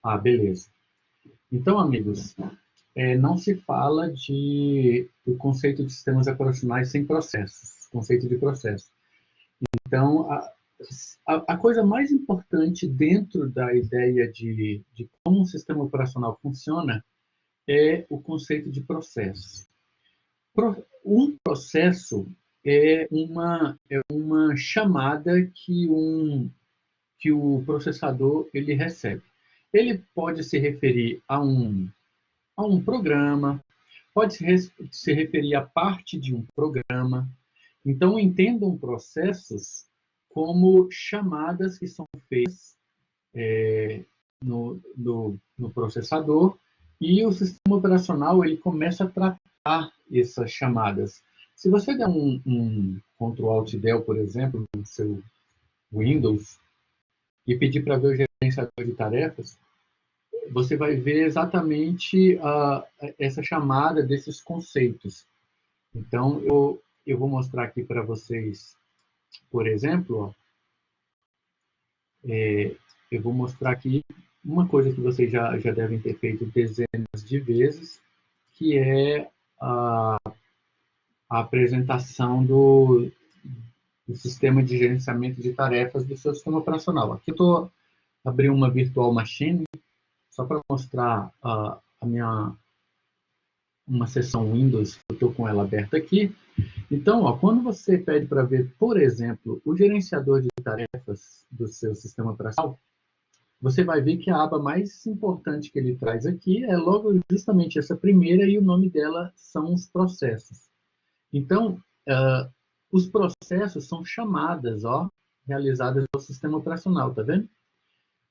Ah, beleza. Então, amigos, não se fala do conceito de sistemas operacionais sem processos, conceito de processo. Então, a coisa mais importante dentro da ideia de como um sistema operacional funciona é o conceito de processo. Um processo é uma chamada que o processador ele recebe. Ele pode se referir a um programa, pode se referir a parte de um programa. Então, entendam processos como chamadas que são feitas no processador e o sistema operacional ele começa a tratar essas chamadas. Se você der um Ctrl Alt Del, por exemplo, no seu Windows e pedir para ver o gerenciador de tarefas, você vai ver exatamente essa chamada desses conceitos. Então, eu vou mostrar aqui para vocês, por exemplo, eu vou mostrar aqui uma coisa que vocês já devem ter feito dezenas de vezes, que é a apresentação do sistema de gerenciamento de tarefas do seu sistema operacional. Aqui eu estou abrindo uma virtual machine, só para mostrar uma seção Windows, que eu estou com ela aberta aqui. Então, quando você pede para ver, por exemplo, o gerenciador de tarefas do seu sistema operacional, você vai ver que a aba mais importante que ele traz aqui é logo justamente essa primeira e o nome dela são os processos. Então, os processos são chamadas realizadas no sistema operacional, tá vendo?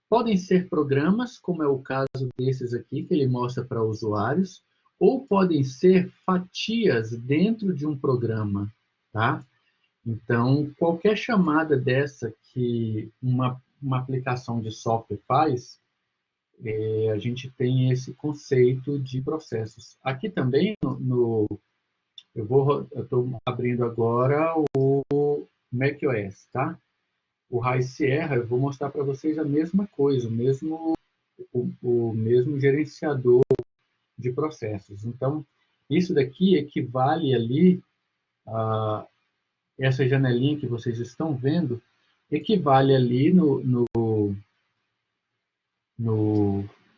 Podem ser programas, como é o caso desses aqui, que ele mostra para usuários, ou podem ser fatias dentro de um programa, tá? Então, qualquer chamada dessa que uma aplicação de software faz, a gente tem esse conceito de processos. Aqui também, eu estou abrindo agora o macOS, tá? O High Sierra, eu vou mostrar para vocês a mesma coisa, o mesmo gerenciador de processos. Então, isso daqui equivale ali a essa janelinha que vocês estão vendo, equivale ali no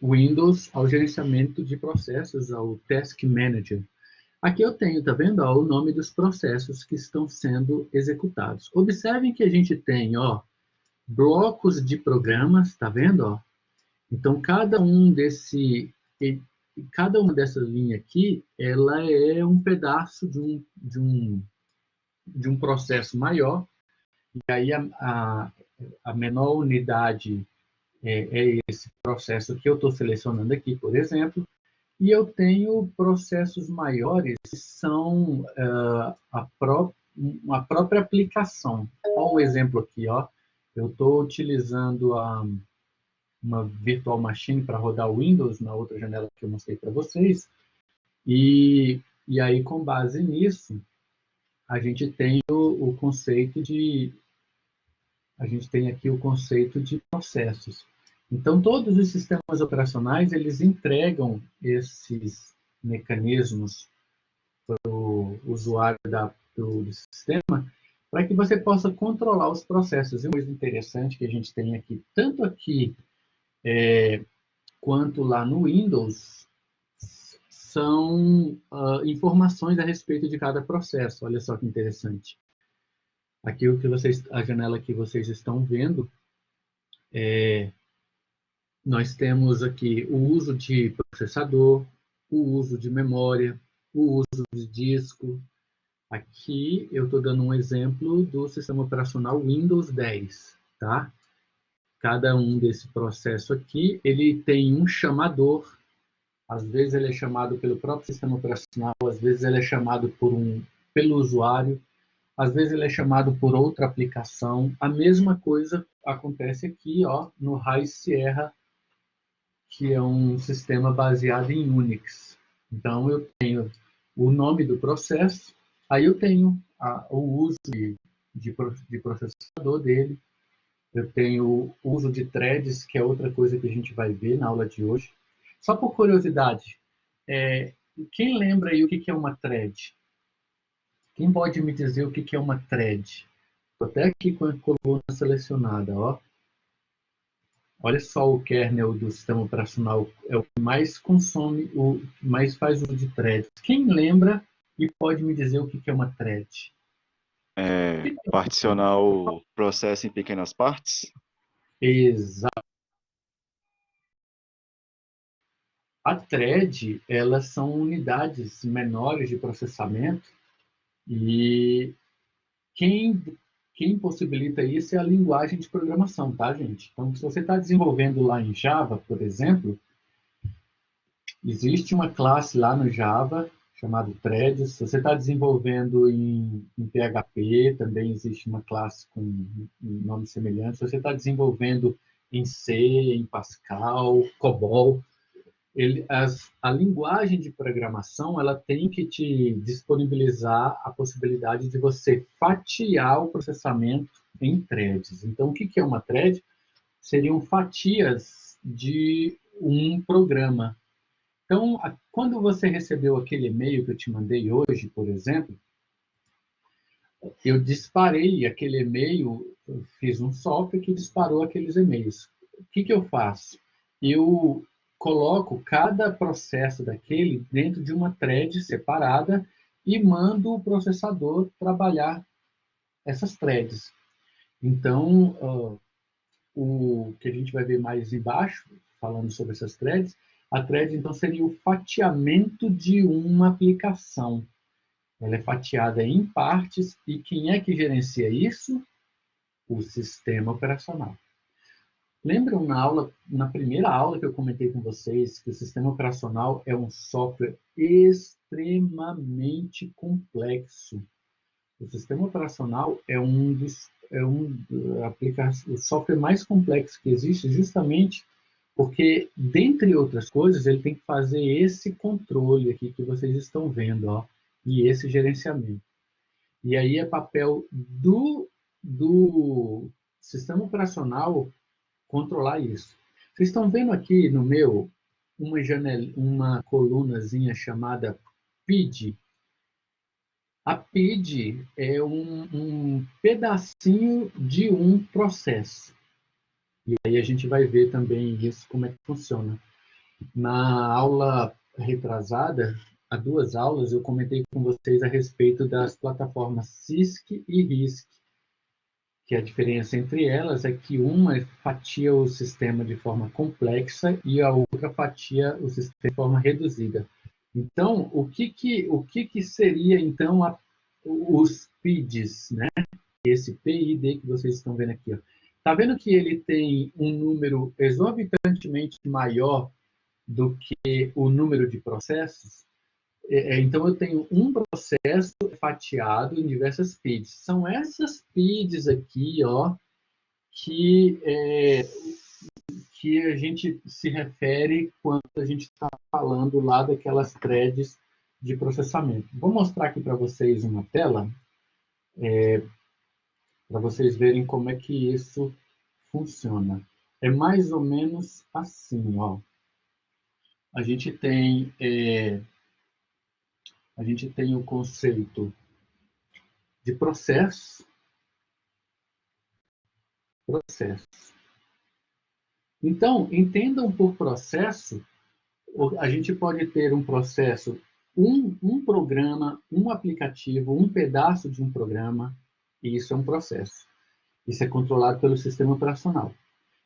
Windows ao gerenciamento de processos, ao Task Manager. Aqui eu tenho, tá vendo, o nome dos processos que estão sendo executados. Observem que a gente tem, blocos de programas, tá vendo, Então cada uma dessas linhas aqui, ela é um pedaço de um processo maior. E aí a menor unidade é esse processo que eu estou selecionando aqui, por exemplo, e eu tenho processos maiores que são a própria aplicação. Olha o exemplo aqui, eu estou utilizando uma virtual machine para rodar o Windows na outra janela que eu mostrei para vocês, e aí com base nisso a gente tem o conceito de a gente tem aqui o conceito de processos. Então, todos os sistemas operacionais, eles entregam esses mecanismos para o usuário do sistema, para que você possa controlar os processos. E uma coisa interessante que a gente tem aqui, tanto aqui quanto lá no Windows, são informações a respeito de cada processo. Olha só que interessante. Aqui a janela que vocês estão vendo, nós temos aqui o uso de processador, o uso de memória, o uso de disco. Aqui eu estou dando um exemplo do sistema operacional Windows 10, tá? Cada um desse processo aqui, ele tem um chamador. Às vezes ele é chamado pelo próprio sistema operacional, às vezes ele é chamado pelo usuário, às vezes ele é chamado por outra aplicação. A mesma coisa acontece aqui, no High Sierra, que é um sistema baseado em Unix. Então, eu tenho o nome do processo, aí eu tenho o uso de processador dele, Eu tenho o uso de threads, que é outra coisa que a gente vai ver na aula de hoje. Só por curiosidade, quem lembra aí o que é uma thread? Quem pode me dizer o que é uma thread? Estou até aqui com a coluna selecionada, ó. Olha só, o kernel do sistema operacional é o que mais consome, o que mais faz uso de threads. Quem lembra e pode me dizer o que é uma thread? Particionar o processo em pequenas partes? Exato. A thread, elas são unidades menores de processamento e quem, quem possibilita isso é a linguagem de programação, tá, gente? Então, se você está desenvolvendo lá em Java, por exemplo, existe uma classe lá no Java chamada threads. Se você está desenvolvendo em PHP, também existe uma classe com um nome semelhante. Se você está desenvolvendo em C, em Pascal, COBOL, a linguagem de programação ela tem que te disponibilizar a possibilidade de você fatiar o processamento em threads. Então, o que é uma thread? Seriam fatias de um programa. Então, quando você recebeu aquele e-mail que eu te mandei hoje, por exemplo, eu disparei aquele e-mail, eu fiz um software que disparou aqueles e-mails. O que eu faço? Eu coloco cada processo daquele dentro de uma thread separada e mando o processador trabalhar essas threads. Então, o que a gente vai ver mais embaixo, falando sobre essas threads, a thread, então, seria o fatiamento de uma aplicação. Ela é fatiada em partes e quem é que gerencia isso? O sistema operacional. Lembram na primeira aula que eu comentei com vocês que o sistema operacional é um software extremamente complexo. O sistema operacional o software mais complexo que existe, justamente porque, dentre outras coisas, ele tem que fazer esse controle aqui que vocês estão vendo, ó, e esse gerenciamento. E aí é papel do sistema operacional controlar isso. Vocês estão vendo aqui no meu uma colunazinha chamada PID. A PID é um pedacinho de um processo. E aí a gente vai ver também isso, como é que funciona. Na aula retrasada, há 2 aulas, eu comentei com vocês a respeito das plataformas CISC e RISC, que a diferença entre elas é que uma fatia o sistema de forma complexa e a outra fatia o sistema de forma reduzida. Então, o que seria, então, os PIDs, né? Esse PID que vocês estão vendo aqui. Está vendo que ele tem um número exorbitantemente maior do que o número de processos? Então, eu tenho um processo fatiado em diversas PIDs. São essas PIDs aqui, ó, que, que a gente se refere quando a gente está falando lá daquelas threads de processamento. Vou mostrar aqui para vocês uma tela, para vocês verem como é que isso funciona. É mais ou menos assim, ó. A gente tem, a gente tem o conceito de processo. Então, entendam por processo, a gente pode ter um processo, um programa, um aplicativo, um pedaço de um programa, e isso é um processo. Isso é controlado pelo sistema operacional.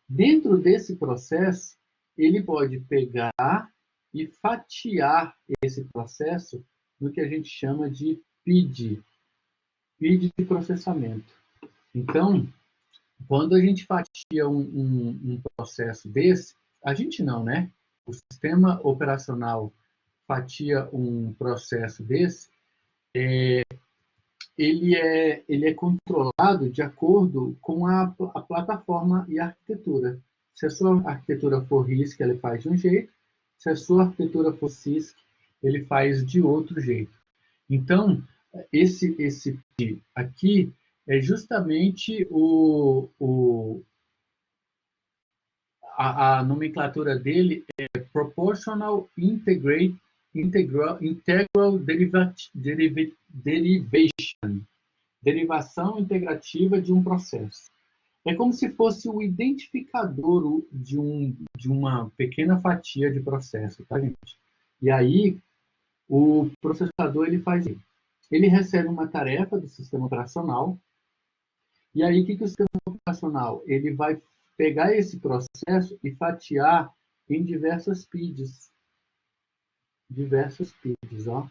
Dentro desse processo, ele pode pegar e fatiar esse processo no que a gente chama de PID de processamento. Então, quando a gente fatia um processo desse, a gente não, né? O sistema operacional fatia um processo desse, ele é controlado de acordo com a plataforma e a arquitetura. Se a sua arquitetura for RISC, ele faz de um jeito. Se a sua arquitetura for CISC, ele faz de outro jeito. Então, esse aqui é justamente a nomenclatura dele é Proportional Integral Derivation, derivação integrativa de um processo. É como se fosse o identificador de uma pequena fatia de processo, tá, gente? E aí, o processador ele faz isso. Ele recebe uma tarefa do sistema operacional, e aí o que o sistema operacional? Ele vai pegar esse processo e fatiar em diversas PIDs. Diversas PIDs, ó.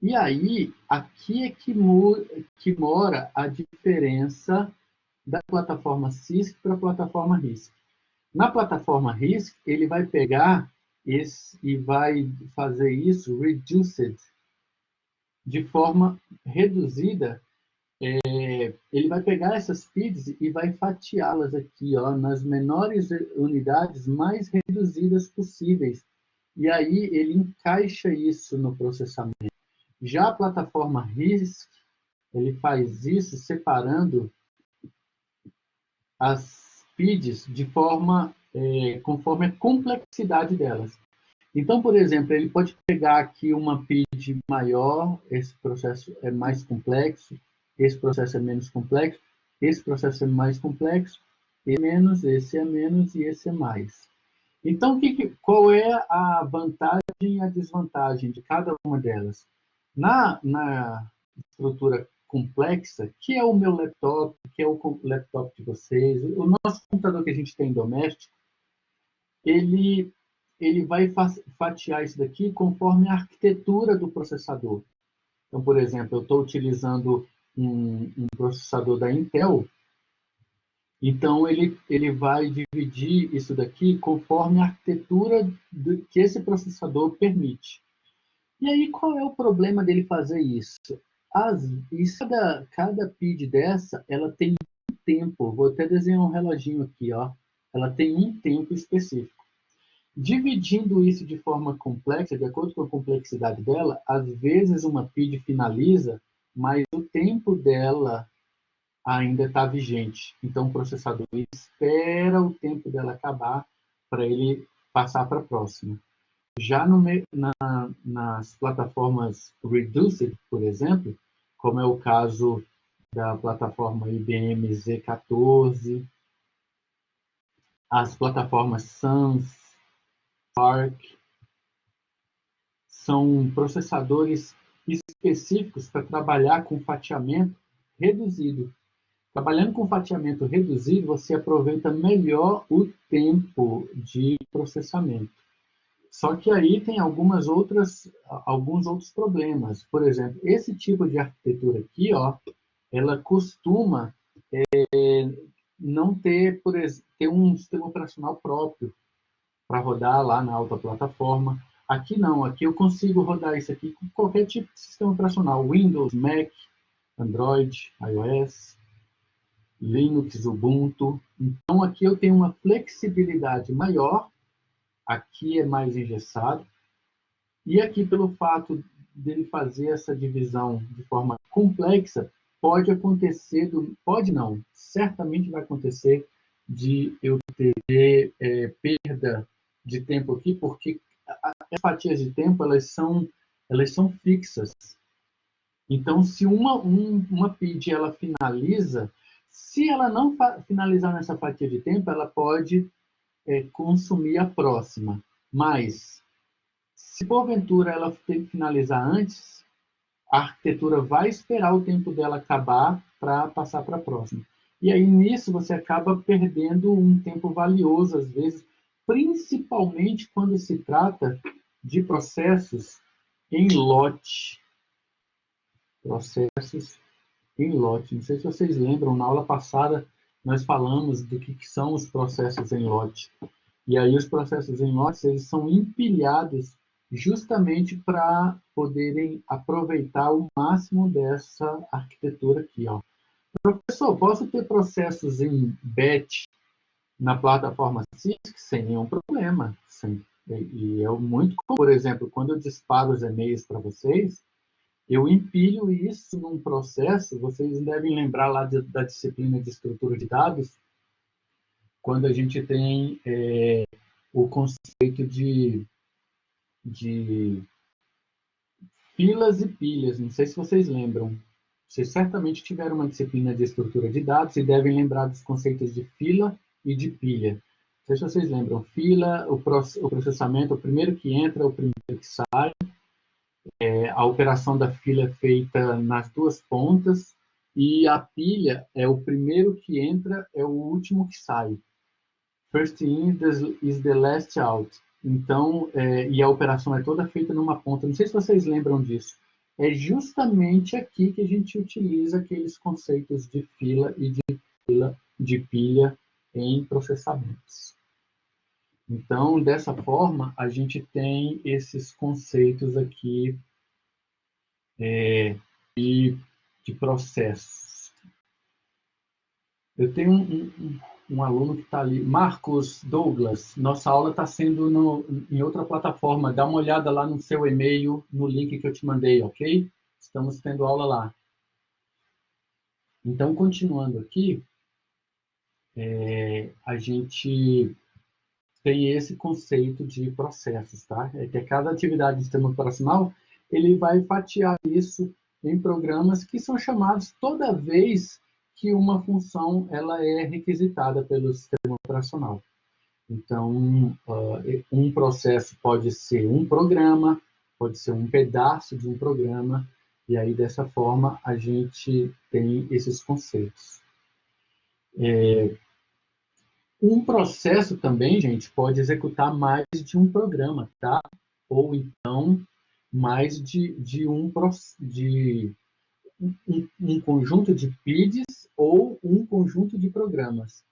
E aí, aqui é que mora a diferença da plataforma CISC para a plataforma RISC. Na plataforma RISC, ele vai pegar e vai fazer isso reduced, de forma reduzida. Ele vai pegar essas PIDs e vai fatiá-las aqui, ó, nas menores unidades mais reduzidas possíveis. E aí ele encaixa isso no processamento. Já a plataforma RISC, ele faz isso separando as PIDs de forma conforme a complexidade delas. Então, por exemplo, ele pode pegar aqui uma PID maior, esse processo é mais complexo, esse processo é menos complexo, esse processo é mais complexo, esse é menos e esse é mais. Então, qual é a vantagem e a desvantagem de cada uma delas? Na estrutura complexa, que é o meu laptop, que é o laptop de vocês, o nosso computador que a gente tem doméstico, ele vai fatiar isso daqui conforme a arquitetura do processador. Então, por exemplo, eu estou utilizando um processador da Intel, então ele vai dividir isso daqui conforme a arquitetura que esse processador permite. E aí, qual é o problema dele fazer isso? Cada PID dessa, ela tem um tempo. Vou até desenhar um reloginho aqui, ó. Ela tem um tempo específico. Dividindo isso de forma complexa, de acordo com a complexidade dela, às vezes uma PID finaliza, mas o tempo dela ainda está vigente. Então, o processador espera o tempo dela acabar para ele passar para a próxima. Já nas plataformas Reduced, por exemplo, como é o caso da plataforma IBM Z14, as plataformas Suns, Spark, são processadores específicos para trabalhar com fatiamento reduzido. Trabalhando com fatiamento reduzido, você aproveita melhor o tempo de processamento. Só que aí tem alguns outros problemas. Por exemplo, esse tipo de arquitetura aqui, ó, ela costuma não ter, ter um sistema operacional próprio para rodar lá na alta plataforma. Aqui não, aqui eu consigo rodar isso aqui com qualquer tipo de sistema operacional, Windows, Mac, Android, iOS, Linux, Ubuntu. Então aqui eu tenho uma flexibilidade maior, aqui é mais engessado, e aqui pelo fato dele fazer essa divisão de forma complexa, pode acontecer, pode não, certamente vai acontecer de eu ter perda de tempo aqui, porque as fatias de tempo elas são fixas. Então, se uma PID ela finaliza, se ela não finalizar nessa fatia de tempo, ela pode consumir a próxima. Mas, se porventura ela finalizar antes, a arquitetura vai esperar o tempo dela acabar para passar para a próxima. E aí, nisso, você acaba perdendo um tempo valioso, às vezes, principalmente quando se trata de processos em lote. Processos em lote. Não sei se vocês lembram, na aula passada nós falamos do que são os processos em lote. E aí os processos em lote, eles são empilhados justamente para poderem aproveitar o máximo dessa arquitetura aqui, ó. Professor, posso ter processos em batch na plataforma CISC sem nenhum problema. Sim. E é muito comum, por exemplo, quando eu disparo os e-mails para vocês, eu empilho isso num processo, vocês devem lembrar lá da disciplina de estrutura de dados, quando a gente tem o conceito de filas e pilhas. Não sei se vocês lembram. Vocês certamente tiveram uma disciplina de estrutura de dados e devem lembrar dos conceitos de fila e de pilha. Não sei se vocês lembram. Fila, o processamento, o primeiro que entra, o primeiro que sai. A operação da fila é feita nas duas pontas. E a pilha é o primeiro que entra, é o último que sai. First in is the last out. Então, e a operação é toda feita numa ponta. Não sei se vocês lembram disso. É justamente aqui que a gente utiliza aqueles conceitos de fila e de pilha em processamentos. Então, dessa forma, a gente tem esses conceitos aqui de processos. Eu tenho um aluno que está ali, Marcos Douglas. Nossa aula está sendo em outra plataforma. Dá uma olhada lá no seu e-mail, no link que eu te mandei, ok? Estamos tendo aula lá. Então, continuando aqui, a gente tem esse conceito de processos, tá? É que cada atividade do sistema operacional, ele vai fatiar isso em programas que são chamados toda vez que uma função ela é requisitada pelo sistema operacional. Então, um processo pode ser um programa, pode ser um pedaço de um programa, e aí dessa forma a gente tem esses conceitos. Um processo também, gente, pode executar mais de um programa, tá? Ou então mais de um conjunto de PIDs ou um conjunto de programas.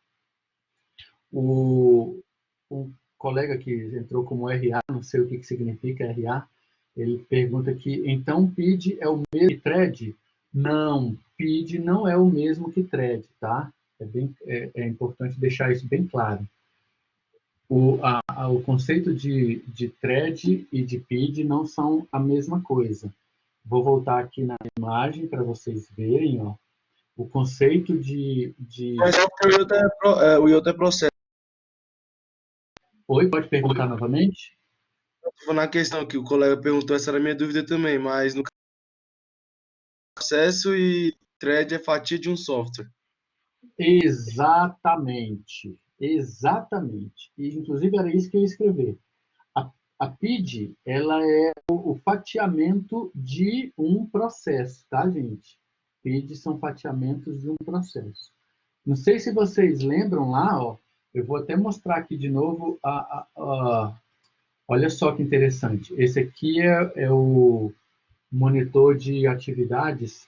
O colega que entrou como RA, não sei o que significa RA, ele pergunta aqui, então PID é o mesmo que thread? Não, PID não é o mesmo que thread, tá? É importante deixar isso bem claro. O conceito de thread e de PID não são a mesma coisa. Vou voltar aqui na imagem para vocês verem, ó. O conceito de... Mas é porque o IoT é processo. Oi, pode perguntar novamente? Na questão que o colega perguntou, essa era a minha dúvida também, mas no processo e thread é fatia de um software. Exatamente. Exatamente. E, inclusive, era isso que eu ia escrever. A PID, ela é o fatiamento de um processo, tá, gente? PID são fatiamentos de um processo. Não sei se vocês lembram lá, ó, eu vou até mostrar aqui de novo. Olha só que interessante. Esse aqui é o monitor de atividades,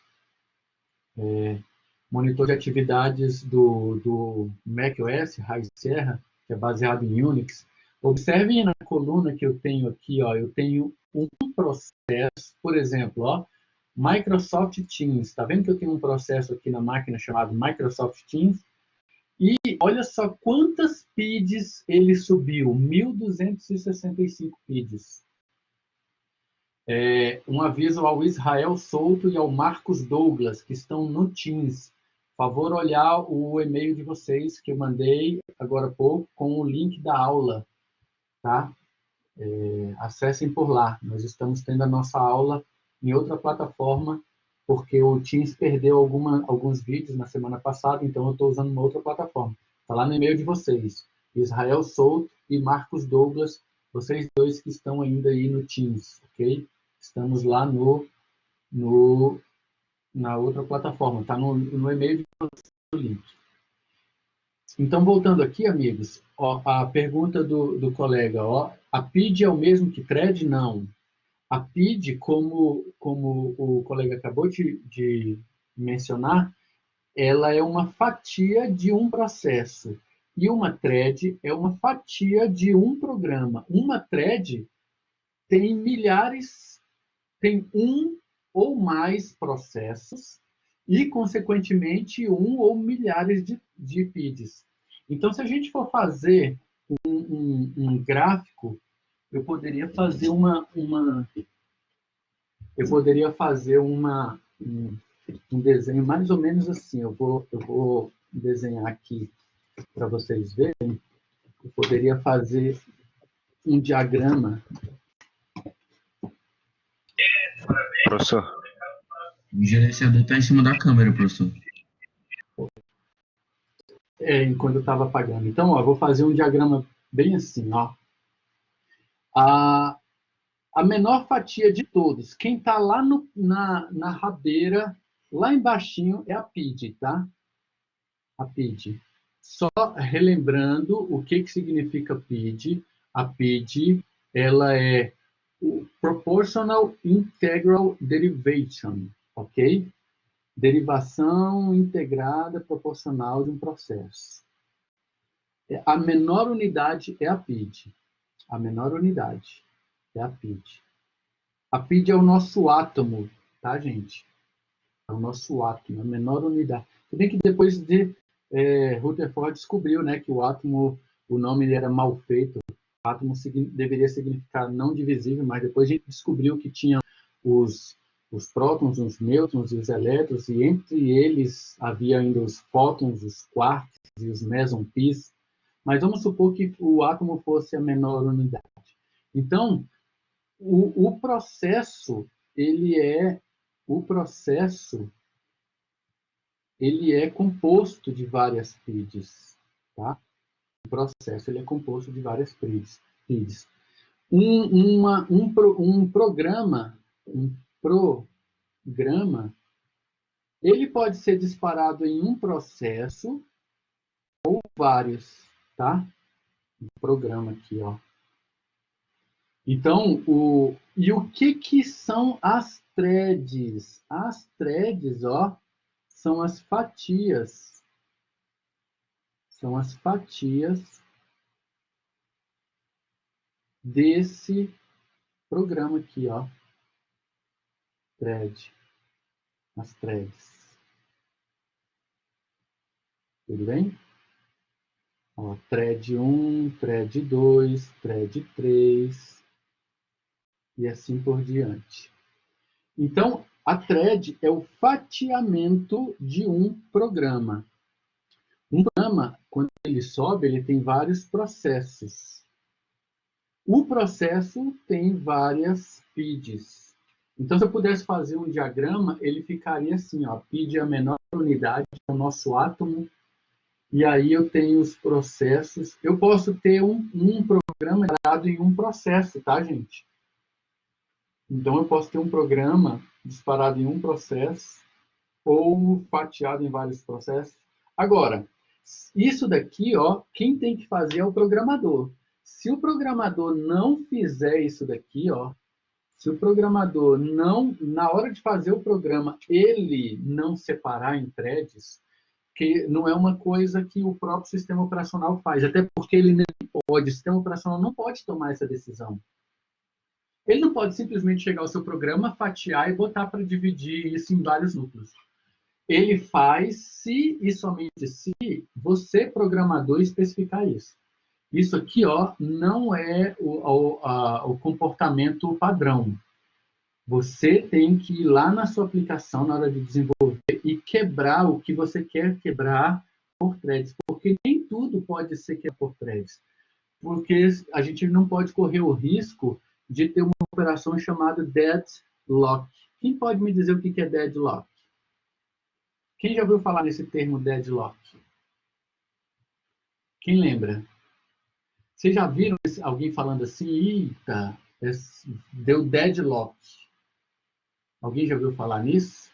do macOS, High Sierra, que é baseado em Unix. Observem na coluna que eu tenho aqui, ó, eu tenho um processo, por exemplo, ó, Microsoft Teams. Está vendo que eu tenho um processo aqui na máquina chamado Microsoft Teams? E olha só quantas PIDs ele subiu, 1.265 PIDs. Um aviso ao Israel Souto e ao Marcos Douglas, que estão no Teams. Favor olhar o e-mail de vocês que eu mandei agora há pouco com o link da aula, tá? Acessem por lá. Nós estamos tendo a nossa aula em outra plataforma, porque o Teams perdeu alguns vídeos na semana passada, então eu estou usando uma outra plataforma. Está lá no e-mail de vocês. Israel Souto e Marcos Douglas, vocês dois que estão ainda aí no Teams, ok? Estamos lá na outra plataforma, está no e-mail de vocês o link. Então, voltando aqui, amigos, ó, a pergunta do colega, ó, a PID é o mesmo que thread? Não. A PID, como o colega acabou de mencionar, ela é uma fatia de um processo. E uma thread é uma fatia de um programa. Uma thread tem tem um ou mais processos e, consequentemente, um ou milhares de PIDs. Então, se a gente for fazer um gráfico, eu poderia fazer um desenho mais ou menos assim. Eu vou desenhar aqui para vocês verem, eu poderia fazer um diagrama. Professor, O gerenciador está em cima da câmera, professor. Enquanto eu estava apagando. Então, ó, vou fazer um diagrama bem assim, ó. A menor fatia de todos, quem está lá na rabeira, lá embaixinho, é a PID, tá? A PID. Só relembrando o que significa PID. A PID, ela é o Proportional Integral Derivation, ok? Derivação integrada proporcional de um processo. A menor unidade é a PID. A menor unidade é a PID. A PID é o nosso átomo, tá, gente? É o nosso átomo, a menor unidade. Se bem que depois de Rutherford descobriu, né, que o átomo, o nome era mal feito. O átomo deveria significar não divisível, mas depois a gente descobriu que tinha os prótons, os nêutrons e os elétrons, e entre eles havia ainda os fótons, os quarks e os mesonpis. Mas vamos supor que o átomo fosse a menor unidade. Então, o processo, ele é composto de várias PIDs, tá? O processo ele é composto de várias PIDs. Um programa, ele pode ser disparado em um processo ou vários, tá? Um programa aqui, ó. Então, o que são as threads? As threads, ó, são as fatias. São as fatias desse programa aqui, ó. Thread. As threads. Tudo bem? Ó, thread 1, thread 2, thread 3 e assim por diante. Então, a thread é o fatiamento de um programa. Um programa, quando ele sobe, ele tem vários processos. O processo tem várias PIDs. Então, se eu pudesse fazer um diagrama, ele ficaria assim, ó, PID é a menor unidade, é o nosso átomo, e aí eu tenho os processos. Eu posso ter um programa dado em um processo, tá, gente? Então, eu posso ter um programa disparado em um processo ou fatiado em vários processos. Agora, isso daqui, ó, quem tem que fazer é o programador. Se o programador não fizer isso daqui, ó, se o programador não, na hora de fazer o programa, ele não separar em threads, que não é uma coisa que o próprio sistema operacional faz, até porque ele nem pode, o sistema operacional não pode tomar essa decisão. Ele não pode simplesmente chegar ao seu programa, fatiar e botar para dividir isso em vários núcleos. Ele faz se e somente se você, programador, especificar isso. Isso aqui, ó, não é o comportamento padrão. Você tem que ir lá na sua aplicação, na hora de desenvolver, e quebrar o que você quer quebrar por threads. Porque nem tudo pode ser quebrado por threads. Porque a gente não pode correr o risco de ter uma operação chamada deadlock. Quem pode me dizer o que é deadlock? Quem já ouviu falar nesse termo deadlock? Quem lembra? Vocês já viram alguém falando assim, eita, deu deadlock? Alguém já ouviu falar nisso?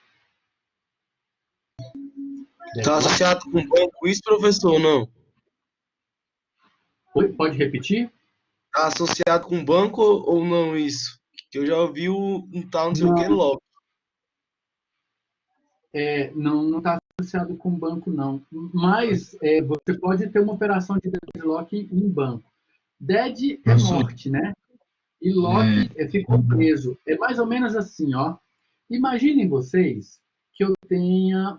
Está associado com banco isso, professor, ou não? Oi, pode repetir? Está associado com banco ou não isso? Que eu já ouvi um tal, não sei o que, logo. Não está associado com banco, não. Mas você pode ter uma operação de deadlock em banco. Dead é morte, né? E lock ficou preso. É mais ou menos assim, ó. Imaginem vocês que eu tenha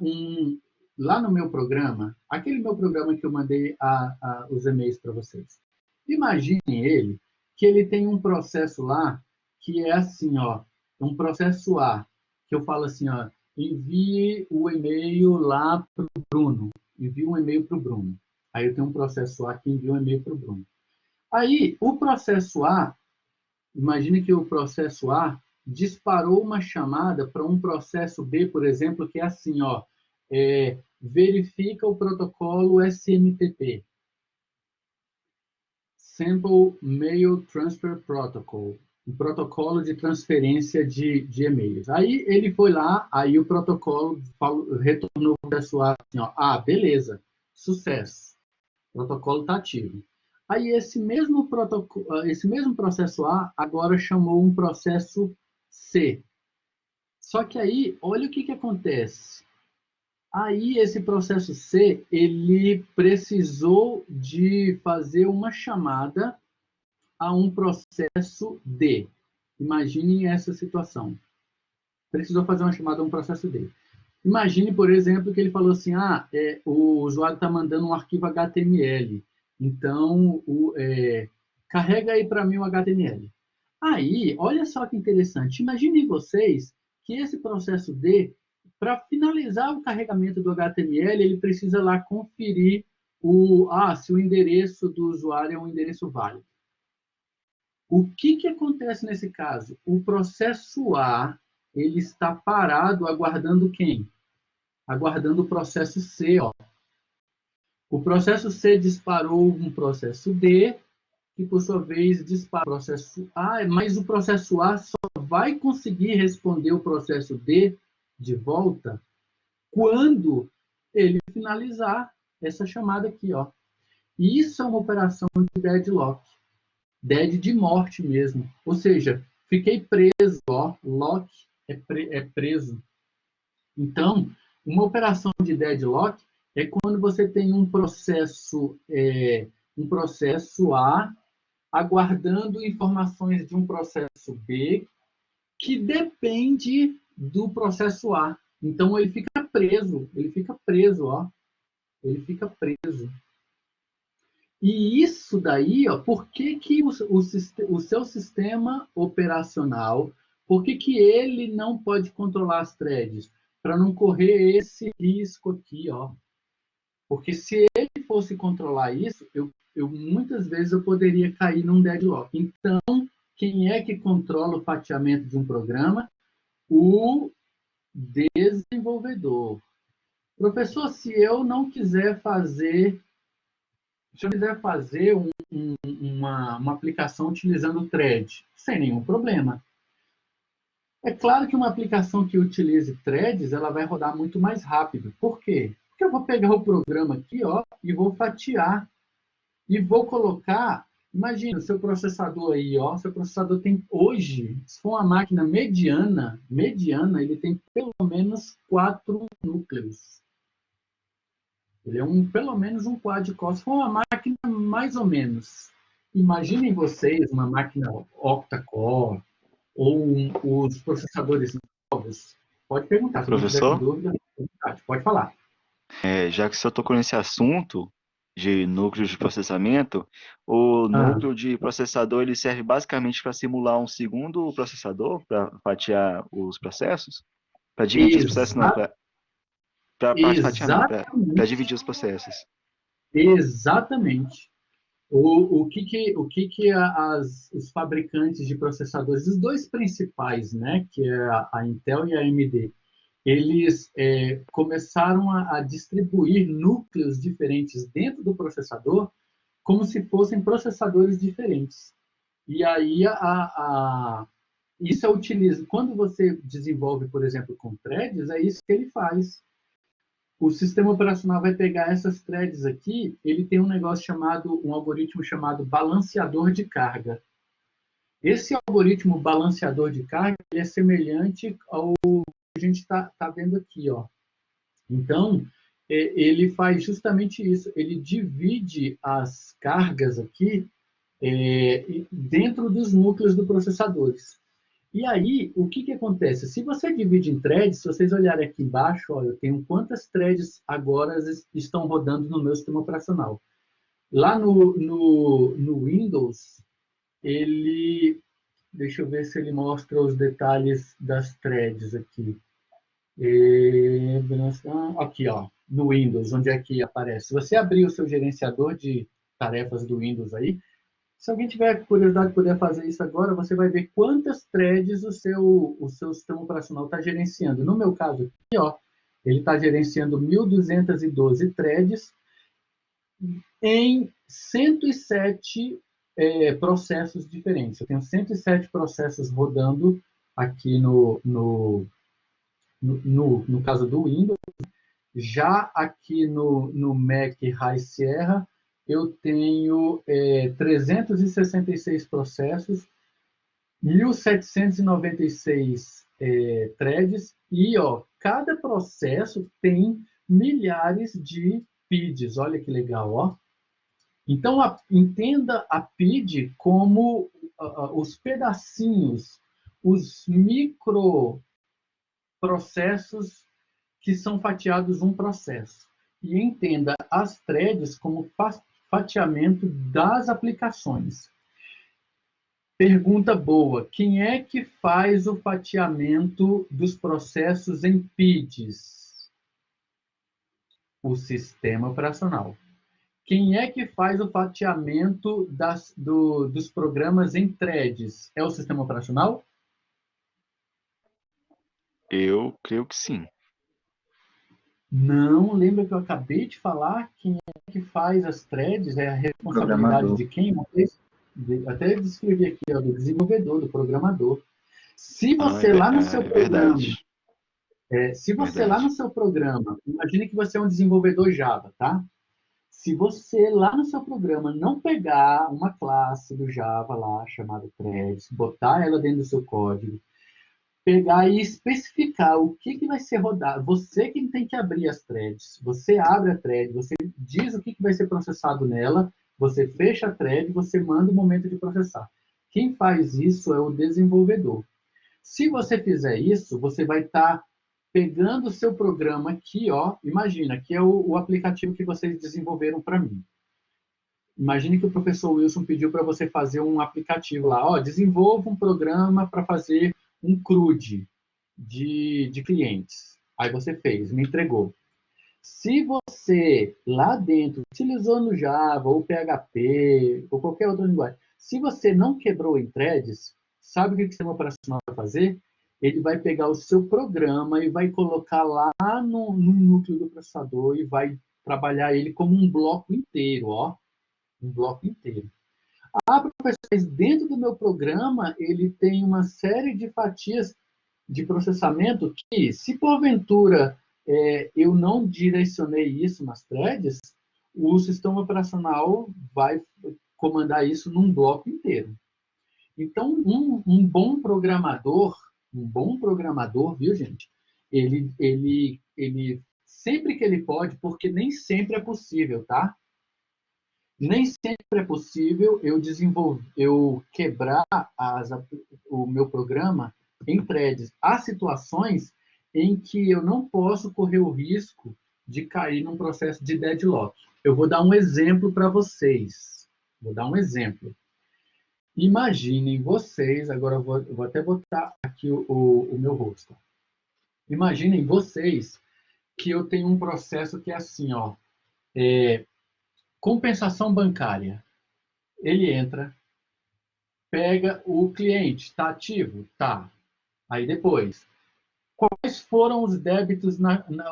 lá no meu programa, aquele meu programa que eu mandei os e-mails para vocês. Imaginem que ele tem um processo lá que é assim, ó, um processo A, que eu falo assim, ó, envie o e-mail lá para o Bruno. Envie um e-mail para o Bruno. Aí eu tenho um processo A que envia um e-mail para o Bruno. Aí, o processo A, imagine que o processo A disparou uma chamada para um processo B, por exemplo, que é assim, ó, verifica o protocolo SMTP, Sample Mail Transfer Protocol, um protocolo de transferência de e-mails. Aí ele foi lá, aí o protocolo retornou para o processo A, assim, ó, beleza, sucesso, o protocolo está ativo. Aí esse mesmo processo A agora chamou um processo C. Só que aí, olha o que acontece. Aí esse processo C, ele precisou de fazer uma chamada a um processo D. Imagine essa situação. Precisou fazer uma chamada a um processo D. Imagine, por exemplo, que ele falou assim, o usuário está mandando um arquivo HTML, então carrega aí para mim o HTML. Aí, olha só que interessante, imaginem vocês que esse processo D, para finalizar o carregamento do HTML, ele precisa lá conferir se o endereço do usuário é um endereço válido. O que acontece nesse caso? O processo A, ele está parado aguardando quem? Aguardando o processo C. Ó. O processo C disparou um processo D, que por sua vez dispara o processo A, mas o processo A só vai conseguir responder o processo D de volta quando ele finalizar essa chamada aqui. Ó. E isso é uma operação de deadlock. Dead de morte mesmo. Ou seja, fiquei preso. Ó. Lock é preso. Então, uma operação de deadlock é quando você tem um processo A aguardando informações de um processo B que depende do processo A. Então, ele fica preso, ó. Ele fica preso. E isso daí, ó, por que o seu sistema operacional, por que ele não pode controlar as threads? Para não correr esse risco aqui, ó. Porque se ele fosse controlar isso, muitas vezes eu poderia cair num deadlock. Então, quem é que controla o fatiamento de um programa? O desenvolvedor. Professor, se eu quiser fazer uma aplicação utilizando thread, sem nenhum problema. É claro que uma aplicação que utilize threads, ela vai rodar muito mais rápido. Por quê? Porque eu vou pegar o programa aqui, ó, e vou fatiar. E vou colocar, imagina, o seu processador aí, ó, seu processador tem hoje, se for uma máquina mediana, ele tem pelo menos 4 núcleos. Ele é pelo menos um quad-core. Se for uma máquina, mais ou menos. Imaginem vocês uma máquina octa-core ou os processadores novos. Pode perguntar, se não tiver com Professor, dúvida, pode falar. já que você tocou nesse assunto de núcleos de processamento, o núcleo de processador ele serve basicamente para simular um segundo processador para fatiar os processos? Para dividir os processos, não, para fatiar, não, para dividir os processos. Exatamente. O que os fabricantes de processadores, os dois principais, né, que é a Intel e a AMD, eles começaram a distribuir núcleos diferentes dentro do processador como se fossem processadores diferentes. E aí isso é utilizado. Quando você desenvolve, por exemplo, com threads, é isso que ele faz. O sistema operacional vai pegar essas threads aqui, ele tem um algoritmo chamado balanceador de carga. Esse algoritmo balanceador de carga ele é semelhante ao que a gente está vendo aqui, ó. Então, ele faz justamente isso, ele divide as cargas aqui dentro dos núcleos do processadores. E aí, o que acontece? Se você divide em threads, se vocês olharem aqui embaixo, ó, eu tenho quantas threads agora estão rodando no meu sistema operacional. Lá no Windows, deixa eu ver se ele mostra os detalhes das threads aqui. Aqui, ó. no Windows, onde é que aparece? Se você abrir o seu gerenciador de tarefas do Windows aí, se alguém tiver curiosidade de poder fazer isso agora, você vai ver quantas threads o seu sistema operacional está gerenciando. No meu caso aqui, ó, ele está gerenciando 1.212 threads em 107 processos diferentes. Eu tenho 107 processos rodando aqui no caso do Windows. Já aqui no Mac High Sierra, eu tenho 366 processos, 1.796 threads, e cada processo tem milhares de PIDs. Olha que legal, ó. Então, entenda a PID como os pedacinhos, os microprocessos que são fatiados um processo. E entenda as threads como fatiamento das aplicações. Pergunta boa. Quem é que faz o fatiamento dos processos em PIDs? O sistema operacional. Quem é que faz o fatiamento dos programas em threads? É o sistema operacional? Eu creio que sim. Não, lembra que eu acabei de falar? Quem é que faz as threads? É a responsabilidade de quem? Até descrevi aqui, ó, do desenvolvedor, do programador. Se você lá no seu programa, se você lá no seu programa, imagine que você é um desenvolvedor Java, tá? Se você lá no seu programa não pegar uma classe do Java lá, chamada threads, botar ela dentro do seu código, pegar e especificar o que vai ser rodado. Você que tem que abrir as threads. Você abre a thread, você diz o que vai ser processado nela, você fecha a thread, você manda o momento de processar. Quem faz isso é o desenvolvedor. Se você fizer isso, você vai estar pegando o seu programa aqui, ó, imagina, que é o aplicativo que vocês desenvolveram para mim. Imagine que o professor Wilson pediu para você fazer um aplicativo lá, ó, desenvolva um programa para fazer um CRUD de clientes. Aí você fez, me entregou. Se você lá dentro utilizou no Java ou PHP ou qualquer outra linguagem, se você não quebrou em threads, sabe o que o sistema operacional vai fazer? Ele vai pegar o seu programa e vai colocar lá no núcleo do processador e vai trabalhar ele como um bloco inteiro, ó, um bloco inteiro. Ah, professor, mas dentro do meu programa ele tem uma série de fatias de processamento que, se porventura eu não direcionei isso nas threads, o sistema operacional vai comandar isso num bloco inteiro. Então, um bom programador, viu, gente? Ele sempre que ele pode, porque nem sempre é possível, tá? Nem sempre é possível eu quebrar o meu programa em threads. Há situações em que eu não posso correr o risco de cair num processo de deadlock. Eu vou dar um exemplo para vocês. Vou dar um exemplo. Imaginem vocês, agora eu vou até botar aqui o meu rosto. Imaginem vocês que eu tenho um processo que é assim, ó, compensação bancária. Ele entra, pega o cliente, está ativo? Tá. Aí depois, quais foram os débitos,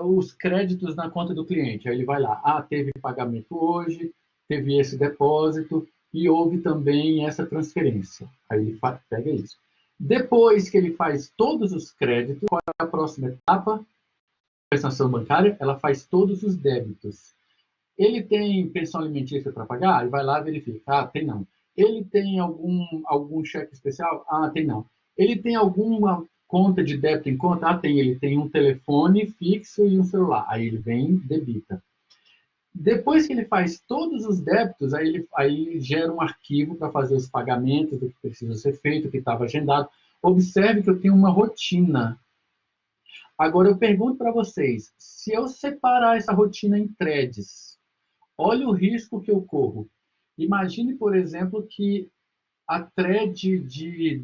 os créditos na conta do cliente? Aí ele vai lá, teve pagamento hoje, teve esse depósito e houve também essa transferência. Aí ele pega isso. Depois que ele faz todos os créditos, qual é a próxima etapa? Compensação bancária, ela faz todos os débitos. Ele tem pensão alimentícia para pagar? Ele vai lá e verifica. Tem não. Ele tem algum cheque especial? Tem não. Ele tem alguma conta de débito em conta? Tem. Ele tem um telefone fixo e um celular. Aí ele vem e debita. Depois que ele faz todos os débitos, aí ele gera um arquivo para fazer os pagamentos do que precisa ser feito, o que estava agendado. Observe que eu tenho uma rotina. Agora eu pergunto para vocês, se eu separar essa rotina em threads, olha o risco que eu corro. Imagine, por exemplo, que a thread de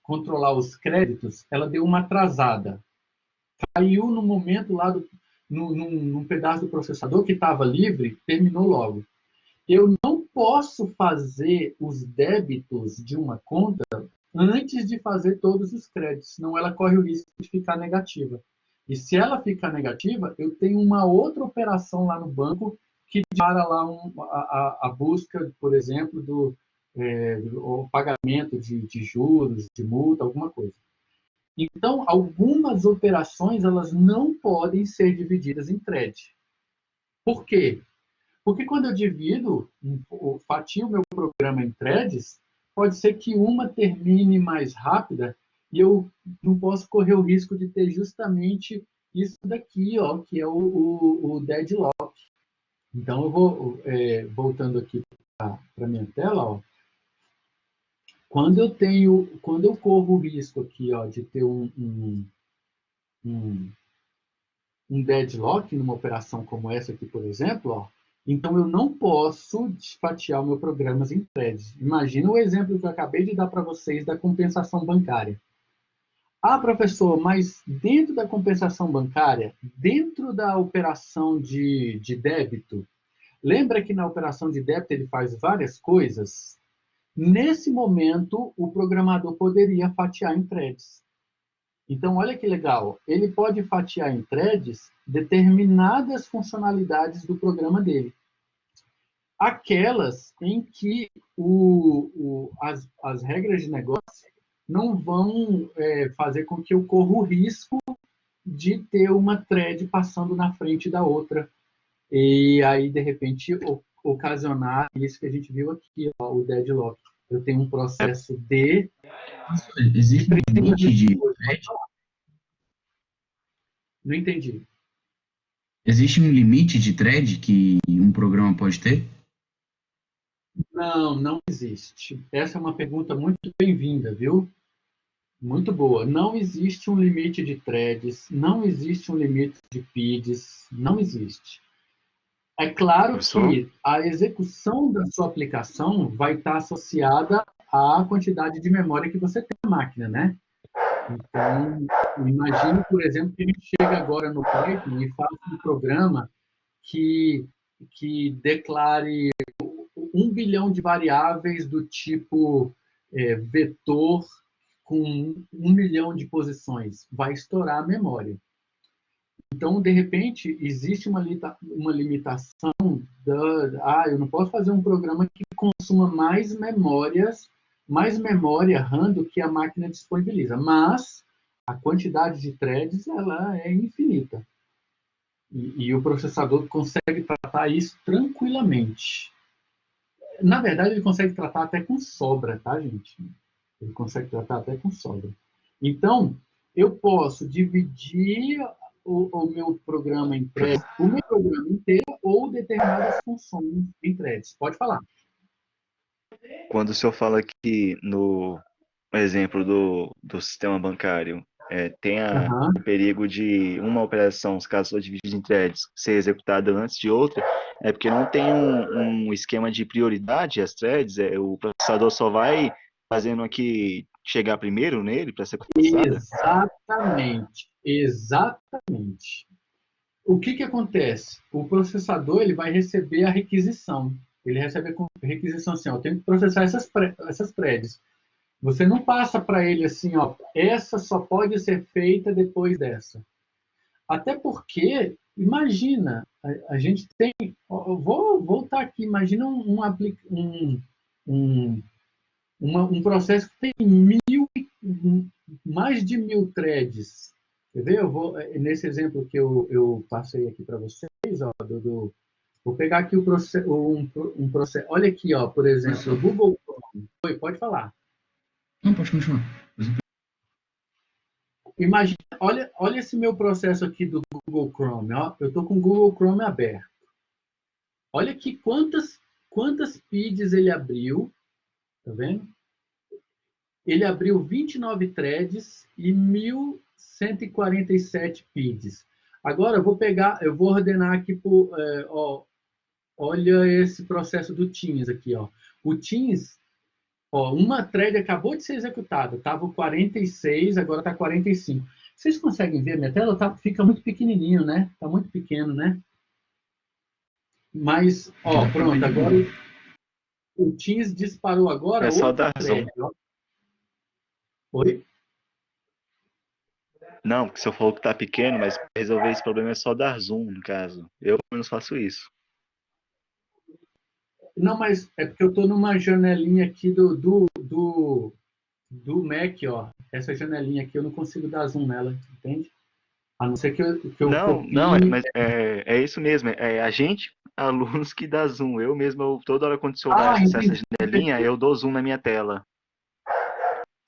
controlar os créditos, ela deu uma atrasada. Caiu no momento lá num pedaço do processador que estava livre, terminou logo. Eu não posso fazer os débitos de uma conta antes de fazer todos os créditos, senão ela corre o risco de ficar negativa. E se ela ficar negativa, eu tenho uma outra operação lá no banco que dispara lá a busca, por exemplo, o pagamento de juros, de multa, alguma coisa. Então, algumas operações elas não podem ser divididas em thread. Por quê? Porque quando eu divido, fatio o meu programa em threads, pode ser que uma termine mais rápida e eu não posso correr o risco de ter justamente isso daqui, ó, que é o deadlock. Então, eu vou, voltando aqui para a minha tela, ó, quando eu corro o risco aqui, ó, de ter um deadlock numa operação como essa aqui, por exemplo, ó, então eu não posso fatiar o meu programa em threads. Imagina o exemplo que eu acabei de dar para vocês da compensação bancária. Ah, professor, mas dentro da compensação bancária, dentro da operação de débito, lembra que na operação de débito ele faz várias coisas? Nesse momento, o programador poderia fatiar em threads. Então, olha que legal. Ele pode fatiar em threads determinadas funcionalidades do programa dele. Aquelas em que as regras de negócio não vão fazer com que eu corra o risco de ter uma thread passando na frente da outra. E aí, de repente, ocasionar isso que a gente viu aqui, ó, o deadlock. Eu tenho um processo de... Existe um limite de thread? Não entendi. Existe um limite de thread que um programa pode ter? Não, não existe. Essa é uma pergunta muito bem-vinda, viu? Muito boa. Não existe um limite de threads, não existe um limite de PIDs, não existe. É claro que a execução da sua aplicação vai estar associada à quantidade de memória que você tem na máquina, né? Então, imagine, por exemplo, que a gente chega agora no Python e faça um programa que declare 1 bilhão de variáveis do tipo vetor com 1 milhão de posições. Vai estourar a memória. Então, de repente, existe uma limitação eu não posso fazer um programa que consuma mais memória RAM do que a máquina disponibiliza, mas a quantidade de threads ela é infinita. E o processador consegue tratar isso tranquilamente. Na verdade, ele consegue tratar até com sobra, tá, gente? Ele consegue tratar até com sobra. Então, eu posso dividir o meu programa em threads, o meu programa inteiro, ou determinadas funções em threads. Pode falar. Quando o senhor fala que no exemplo do sistema bancário tem o perigo de uma operação, caso for dividida em threads, ser executada antes de outra, é porque não tem um esquema de prioridade as threads, o processador só vai fazendo aqui chegar primeiro nele para ser processada? Exatamente. O que acontece? O processador ele vai receber a requisição. Ele recebe a requisição assim, ó, eu tenho que processar essas threads. Você não passa para ele assim, ó, essa só pode ser feita depois dessa. Até porque, imagina, a gente tem... Vou voltar aqui, imagina um processo que tem mais de 1000 threads. Quer ver? Nesse exemplo que eu passei aqui para vocês, ó, vou pegar aqui um processo. Olha aqui, ó, por exemplo, o Google Chrome. Oi, pode falar. Não, pode continuar. Imagina, olha esse meu processo aqui do Google Chrome. Ó. Eu estou com o Google Chrome aberto. Olha aqui quantas PIDs ele abriu. Tá vendo? Ele abriu 29 threads e 1147 PIDs. Agora eu vou ordenar aqui por... olha esse processo do Teams aqui. Ó. O Teams... uma thread acabou de ser executada, estava 46, agora está 45. Vocês conseguem ver? Minha tela fica muito pequenininho, né? Tá muito pequeno, né? Mas, ó, pronto, agora o Teams disparou agora É só outro dar zoom. thread, ó. Oi? Não, porque você falou que tá pequeno, mas para resolver esse problema é só dar zoom, no caso. Eu, pelo menos, faço isso. Não, mas é porque eu estou numa janelinha aqui do Mac, ó. Essa janelinha aqui eu não consigo dar zoom nela, entende? A não ser que eu Não, copie. não, mas é isso mesmo. É a gente, alunos, que dá zoom. Eu mesmo, toda hora quando o senhor vai Ah, acessar essa entendi. janelinha, eu dou zoom na minha tela.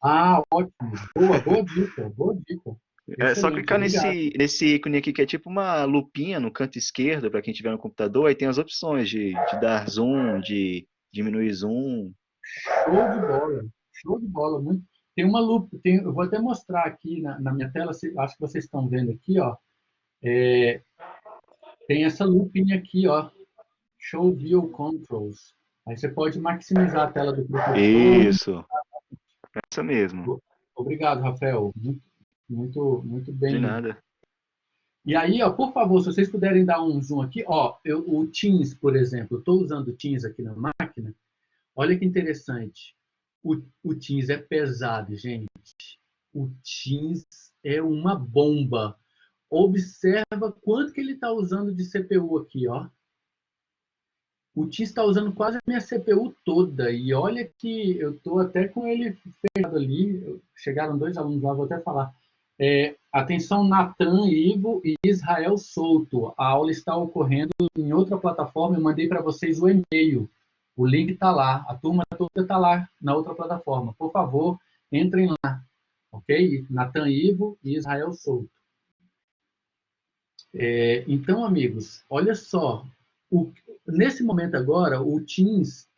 Ah, ótimo. Boa dica, boa dica. É só Excelente, clicar obrigado. nesse ícone aqui, que é tipo uma lupinha no canto esquerdo, para quem tiver no computador, aí tem as opções de dar zoom, de diminuir zoom. Show de bola. Show de bola. Muito. Tem uma lupa, eu vou até mostrar aqui na minha tela, acho que vocês estão vendo aqui, ó. Tem essa lupinha aqui, ó. Show View Controls. Aí você pode maximizar a tela do professor. Isso, essa mesmo. Obrigado, Rafael. Muito De bem. nada. E aí, ó, por favor, se vocês puderem dar um zoom aqui, ó, o Teams, por exemplo, estou usando o Teams aqui na máquina. Olha que interessante. O Teams é pesado, gente. O Teams é uma bomba. Observa quanto que ele está usando de CPU aqui, ó. O Teams está usando quase a minha CPU toda. E olha que eu estou até com ele fechado ali. Chegaram 2 alunos lá, vou até falar. Atenção, Natan, Ivo e Israel Souto. A aula está ocorrendo em outra plataforma. Eu mandei para vocês o e-mail. O link está lá. A turma toda está lá na outra plataforma. Por favor, entrem lá. Ok? Natan, Ivo e Israel Souto. Então, amigos, olha só. Nesse momento agora, o Teams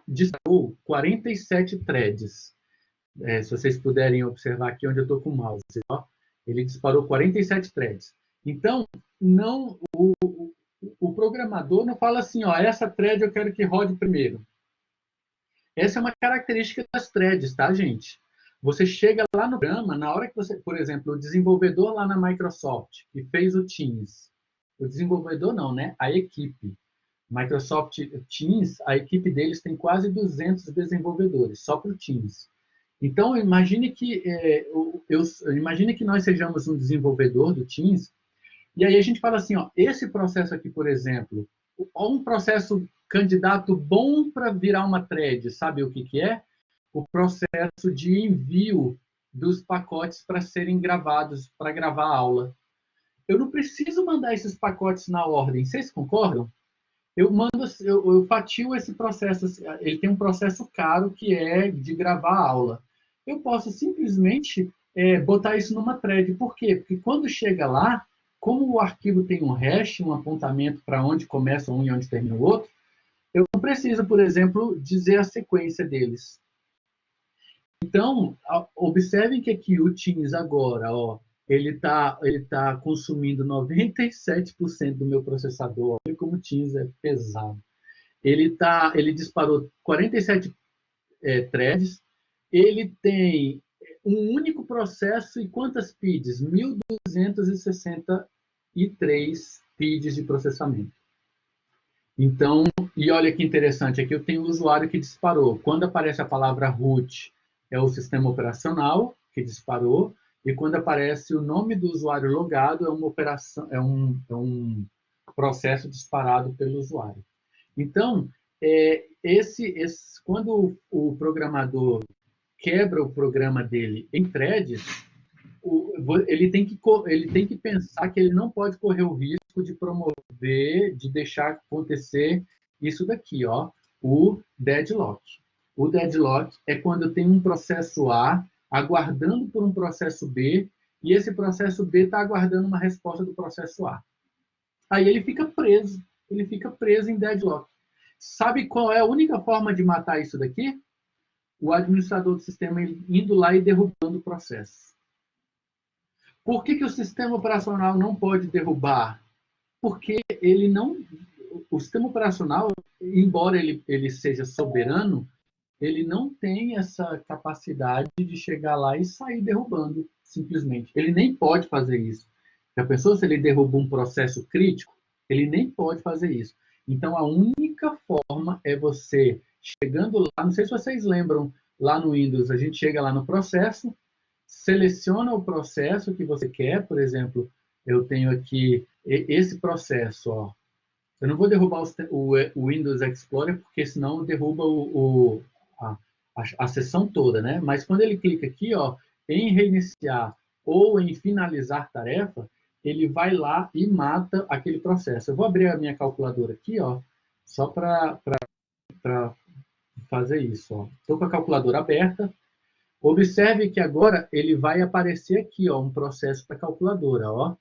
disparou 47 threads. Se vocês puderem observar aqui onde eu estou com o mouse, ó, ele disparou 47 threads. Então, não, o programador não fala assim, ó, essa thread eu quero que rode primeiro. Essa é uma característica das threads, tá, gente? Você chega lá no programa, na hora que você, por exemplo, o desenvolvedor lá na Microsoft, que fez o Teams, o desenvolvedor não, né? A equipe. Microsoft Teams, a equipe deles tem quase 200 desenvolvedores, só para o Teams. Então, imagine que nós sejamos um desenvolvedor do Teams, e aí a gente fala assim, ó, esse processo aqui, por exemplo, um processo candidato bom para virar uma thread, sabe o que é? O processo de envio dos pacotes para serem gravados, para gravar a aula. Eu não preciso mandar esses pacotes na ordem, vocês concordam? Eu fatio esse processo, ele tem um processo caro que é de gravar a aula. Eu posso simplesmente botar isso numa thread. Por quê? Porque quando chega lá, como o arquivo tem um hash, um apontamento para onde começa um e onde termina o outro, eu não preciso, por exemplo, dizer a sequência deles. Então, observem que aqui o Teams agora, ó, ele tá consumindo 97% do meu processador. Olha como o Teams é pesado. Ele disparou 47 threads. Ele tem um único processo e quantas PIDs? 1.263 PIDs de processamento. Então, e olha que interessante, aqui eu tenho o usuário que disparou. Quando aparece a palavra root, é o sistema operacional que disparou, e quando aparece o nome do usuário logado, é um processo disparado pelo usuário. Então, quando o programador quebra o programa dele em threads, ele tem que pensar que ele não pode correr o risco de promover, de deixar acontecer isso daqui, ó, o deadlock. O deadlock é quando tem um processo A aguardando por um processo B e esse processo B está aguardando uma resposta do processo A. Aí ele fica preso em deadlock. Sabe qual é a única forma de matar isso daqui? O administrador do sistema indo lá e derrubando o processo. Por que o sistema operacional não pode derrubar? Porque o sistema operacional, embora ele seja soberano, ele não tem essa capacidade de chegar lá e sair derrubando. simplesmente. Ele nem pode fazer isso. Já pensou se ele derruba um processo crítico? Ele nem pode fazer isso. Então, a única forma é você chegando lá, não sei se vocês lembram, lá no Windows, a gente chega lá no processo, seleciona o processo que você quer, por exemplo, eu tenho aqui esse processo, ó. Eu não vou derrubar o Windows Explorer, porque senão derruba a sessão toda, né? Mas quando ele clica aqui, ó, em reiniciar ou em finalizar tarefa, ele vai lá e mata aquele processo. Eu vou abrir a minha calculadora aqui, ó, só para fazer isso. Estou com a calculadora aberta. Observe que agora ele vai aparecer aqui, ó, um processo da calculadora. Ó.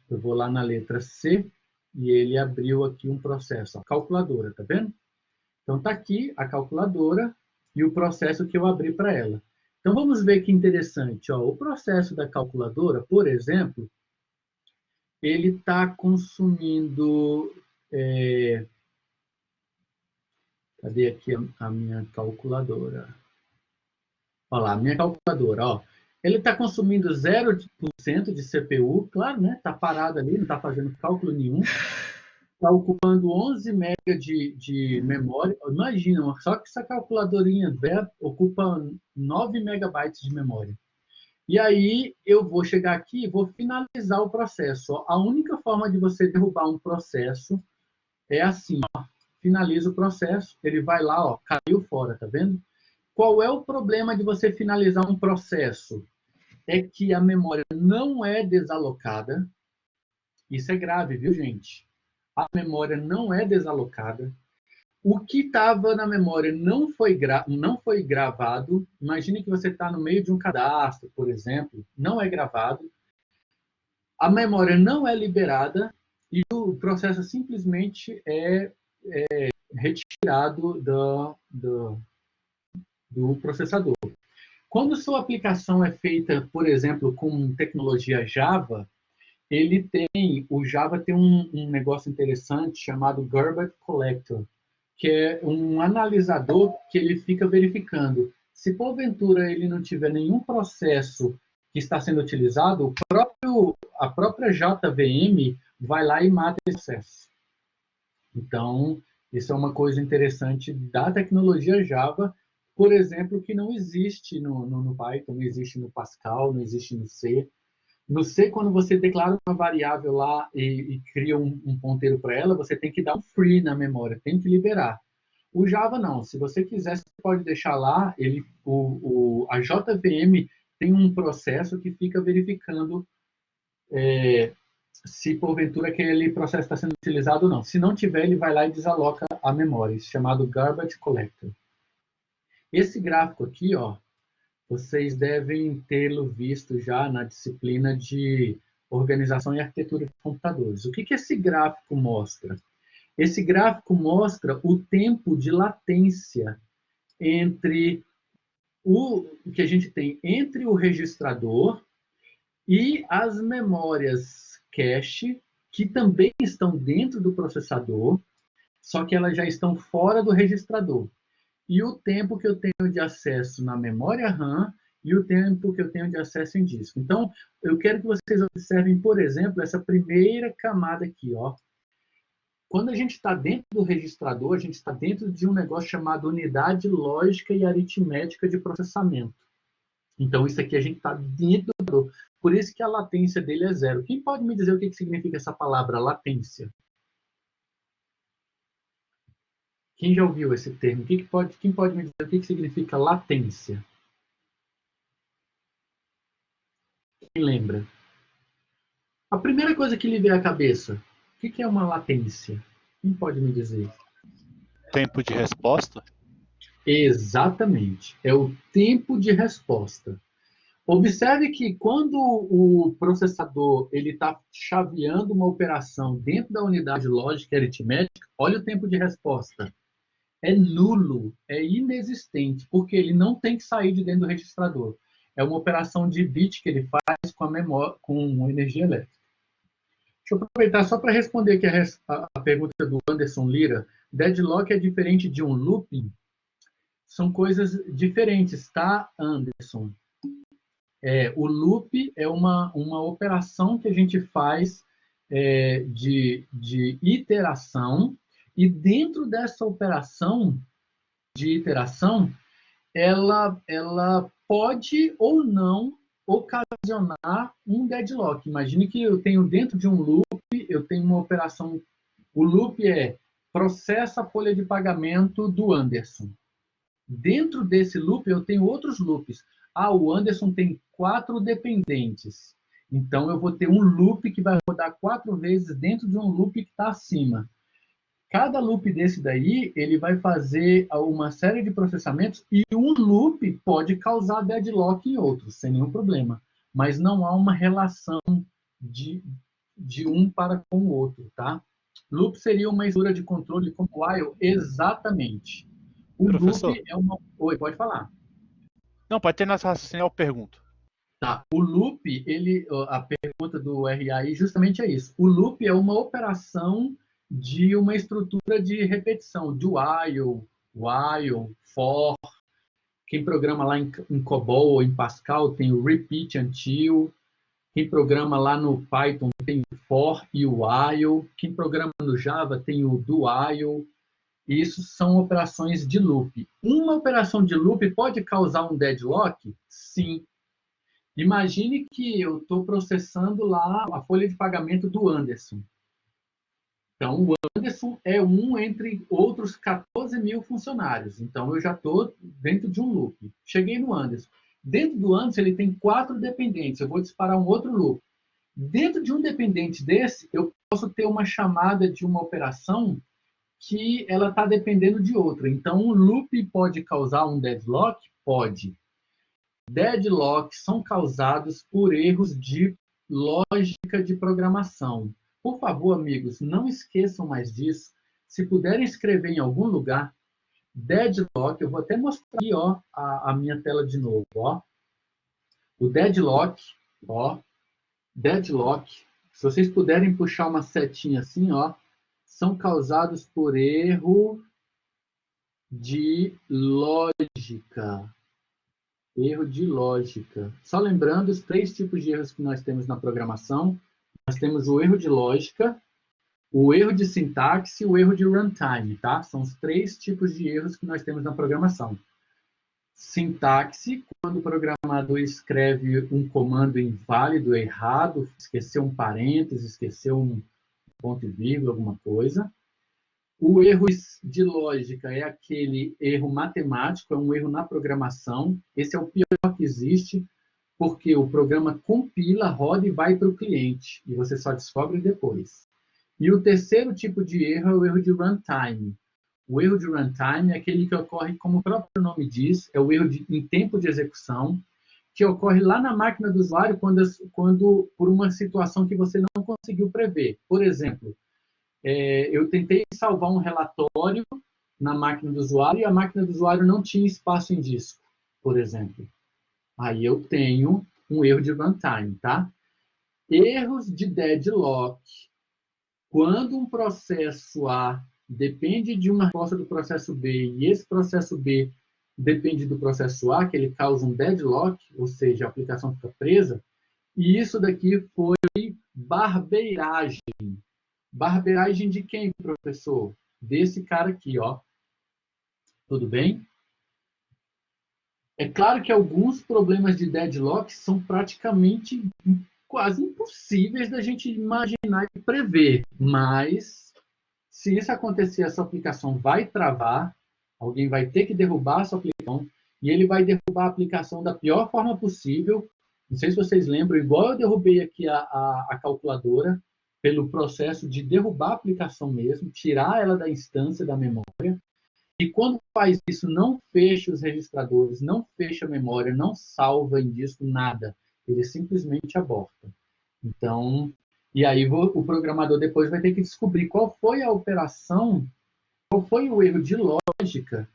Eu vou lá na letra C e ele abriu aqui um processo. Ó, calculadora, tá vendo? Então está aqui a calculadora e o processo que eu abri para ela. Então vamos ver que interessante. Ó, o processo da calculadora, por exemplo, ele está consumindo... Cadê aqui a minha calculadora? Olha lá, a minha calculadora. Ó. Ele está consumindo 0% de CPU, claro, né? Está parado ali, não está fazendo cálculo nenhum. Está ocupando 11 MB de memória. Imagina, só que essa calculadorinha velha ocupa 9 megabytes de memória. E aí eu vou chegar aqui e vou finalizar o processo. Ó. A única forma de você derrubar um processo é assim, ó. Finaliza o processo, ele vai lá, ó, caiu fora, tá vendo? Qual é o problema de você finalizar um processo? É que a memória não é desalocada. Isso é grave, viu, gente? A memória não é desalocada. O que estava na memória não foi gravado. Imagine que você está no meio de um cadastro, por exemplo, não é gravado. A memória não é liberada e o processo simplesmente é retirado do processador. Quando sua aplicação é feita, por exemplo, com tecnologia Java, o Java tem um negócio interessante chamado Garbage Collector, que é um analisador que ele fica verificando. Se porventura ele não tiver nenhum processo que está sendo utilizado, a própria JVM vai lá e mata esse processo. Então, isso é uma coisa interessante da tecnologia Java, por exemplo, que não existe no Python, não existe no Pascal, não existe no C. No C, quando você declara uma variável lá e cria um ponteiro para ela, você tem que dar um free na memória, tem que liberar. O Java não. Se você quiser, você pode deixar lá. A JVM tem um processo que fica verificando se porventura aquele processo está sendo utilizado ou não. Se não tiver, ele vai lá e desaloca a memória, chamado Garbage Collector. Esse gráfico aqui, ó, vocês devem tê-lo visto já na disciplina de organização e arquitetura de computadores. O que esse gráfico mostra? Esse gráfico mostra o tempo de latência entre o que a gente tem entre o registrador e as memórias cache, que também estão dentro do processador, só que elas já estão fora do registrador. E o tempo que eu tenho de acesso na memória RAM e o tempo que eu tenho de acesso em disco. Então, eu quero que vocês observem, por exemplo, essa primeira camada aqui. Ó. Quando a gente está dentro do registrador, a gente está dentro de um negócio chamado unidade lógica e aritmética de processamento. Então, isso aqui a gente está dentro do... Por isso que a latência dele é 0. Quem pode me dizer o que significa essa palavra, latência? Quem já ouviu esse termo? Quem pode me dizer o que significa latência? Quem lembra? A primeira coisa que lhe vem à cabeça, o que é uma latência? Quem pode me dizer? Tempo de resposta? Exatamente. É o tempo de resposta. Observe que quando o processador está chaveando uma operação dentro da unidade lógica e aritmética, olha o tempo de resposta. É nulo, é inexistente, porque ele não tem que sair de dentro do registrador. É uma operação de bit que ele faz com a memória, com energia elétrica. Deixa eu aproveitar só para responder aqui a pergunta do Anderson Lira. Deadlock é diferente de um looping? São coisas diferentes, tá, Anderson? O loop é uma operação que a gente faz de iteração, e dentro dessa operação de iteração, ela pode ou não ocasionar um deadlock. Imagine que eu tenho dentro de um loop, eu tenho uma operação, o loop processa a folha de pagamento do Anderson. Dentro desse loop, eu tenho outros loops. O Anderson tem 4 dependentes. Então, eu vou ter um loop que vai rodar 4 vezes dentro de um loop que está acima. Cada loop desse daí, ele vai fazer uma série de processamentos, e um loop pode causar deadlock em outros, sem nenhum problema. Mas não há uma relação de um para com o outro, tá? Loop seria uma estrutura de controle como while, exatamente. O Professor? loop é uma... Oi, pode falar. Não, pode ter nessa raciocínio, eu pergunto. Tá. O loop, a pergunta do RAI justamente é isso. O loop é uma operação de uma estrutura de repetição, do while, for. Quem programa lá em COBOL ou em Pascal tem o repeat until. Quem programa lá no Python tem o for e o while. Quem programa no Java tem o do while. Isso são operações de loop. Uma operação de loop pode causar um deadlock? Sim. Imagine que eu estou processando lá a folha de pagamento do Anderson. Então, o Anderson é um entre outros 14 mil funcionários. Então, eu já estou dentro de um loop. Cheguei no Anderson. Dentro do Anderson, ele tem 4 dependentes. Eu vou disparar um outro loop. Dentro de um dependente desse, eu posso ter uma chamada de uma operação que ela está dependendo de outra. Então, um loop pode causar um deadlock? Pode. Deadlocks são causados por erros de lógica de programação. Por favor, amigos, não esqueçam mais disso. Se puderem escrever em algum lugar, deadlock, eu vou até mostrar aqui, a minha tela de novo, O deadlock, deadlock, se vocês puderem puxar uma setinha assim, são causados por erro de lógica. Erro de lógica. Só lembrando os 3 tipos de erros que nós temos na programação. Nós temos o erro de lógica, o erro de sintaxe e o erro de runtime, tá? São os 3 tipos de erros que nós temos na programação. Sintaxe, quando o programador escreve um comando inválido, errado, esqueceu um parênteses, esqueceu um ponto e vírgula, alguma coisa. O erro de lógica é aquele erro matemático, é um erro na programação. Esse é o pior que existe, porque o programa compila, roda e vai para o cliente, e você só descobre depois. E o terceiro tipo de erro é o erro de runtime. O erro de runtime é aquele que ocorre, como o próprio nome diz, é o erro em tempo de execução, que ocorre lá na máquina do usuário quando por uma situação que você não conseguiu prever. Por exemplo, eu tentei salvar um relatório na máquina do usuário e a máquina do usuário não tinha espaço em disco, por exemplo. Aí eu tenho um erro de runtime, tá? Erros de deadlock. Quando um processo A depende de uma resposta do processo B e esse processo B depende do processo A, que ele causa um deadlock, ou seja, a aplicação fica presa, e isso daqui foi barbeiragem. Barbeiragem de quem, professor? Desse cara aqui, Tudo bem? É claro que alguns problemas de deadlock são praticamente quase impossíveis da gente imaginar e prever, mas se isso acontecer, a sua aplicação vai travar, alguém vai ter que derrubar a sua aplicação, e ele vai derrubar a aplicação da pior forma possível. Não sei se vocês lembram, igual eu derrubei aqui a calculadora, pelo processo de derrubar a aplicação mesmo, tirar ela da instância da memória, e quando faz isso, não fecha os registradores, não fecha a memória, não salva em disco, nada. Ele simplesmente aborta. Então, e aí o programador depois vai ter que descobrir qual foi a operação, qual foi o erro de lógica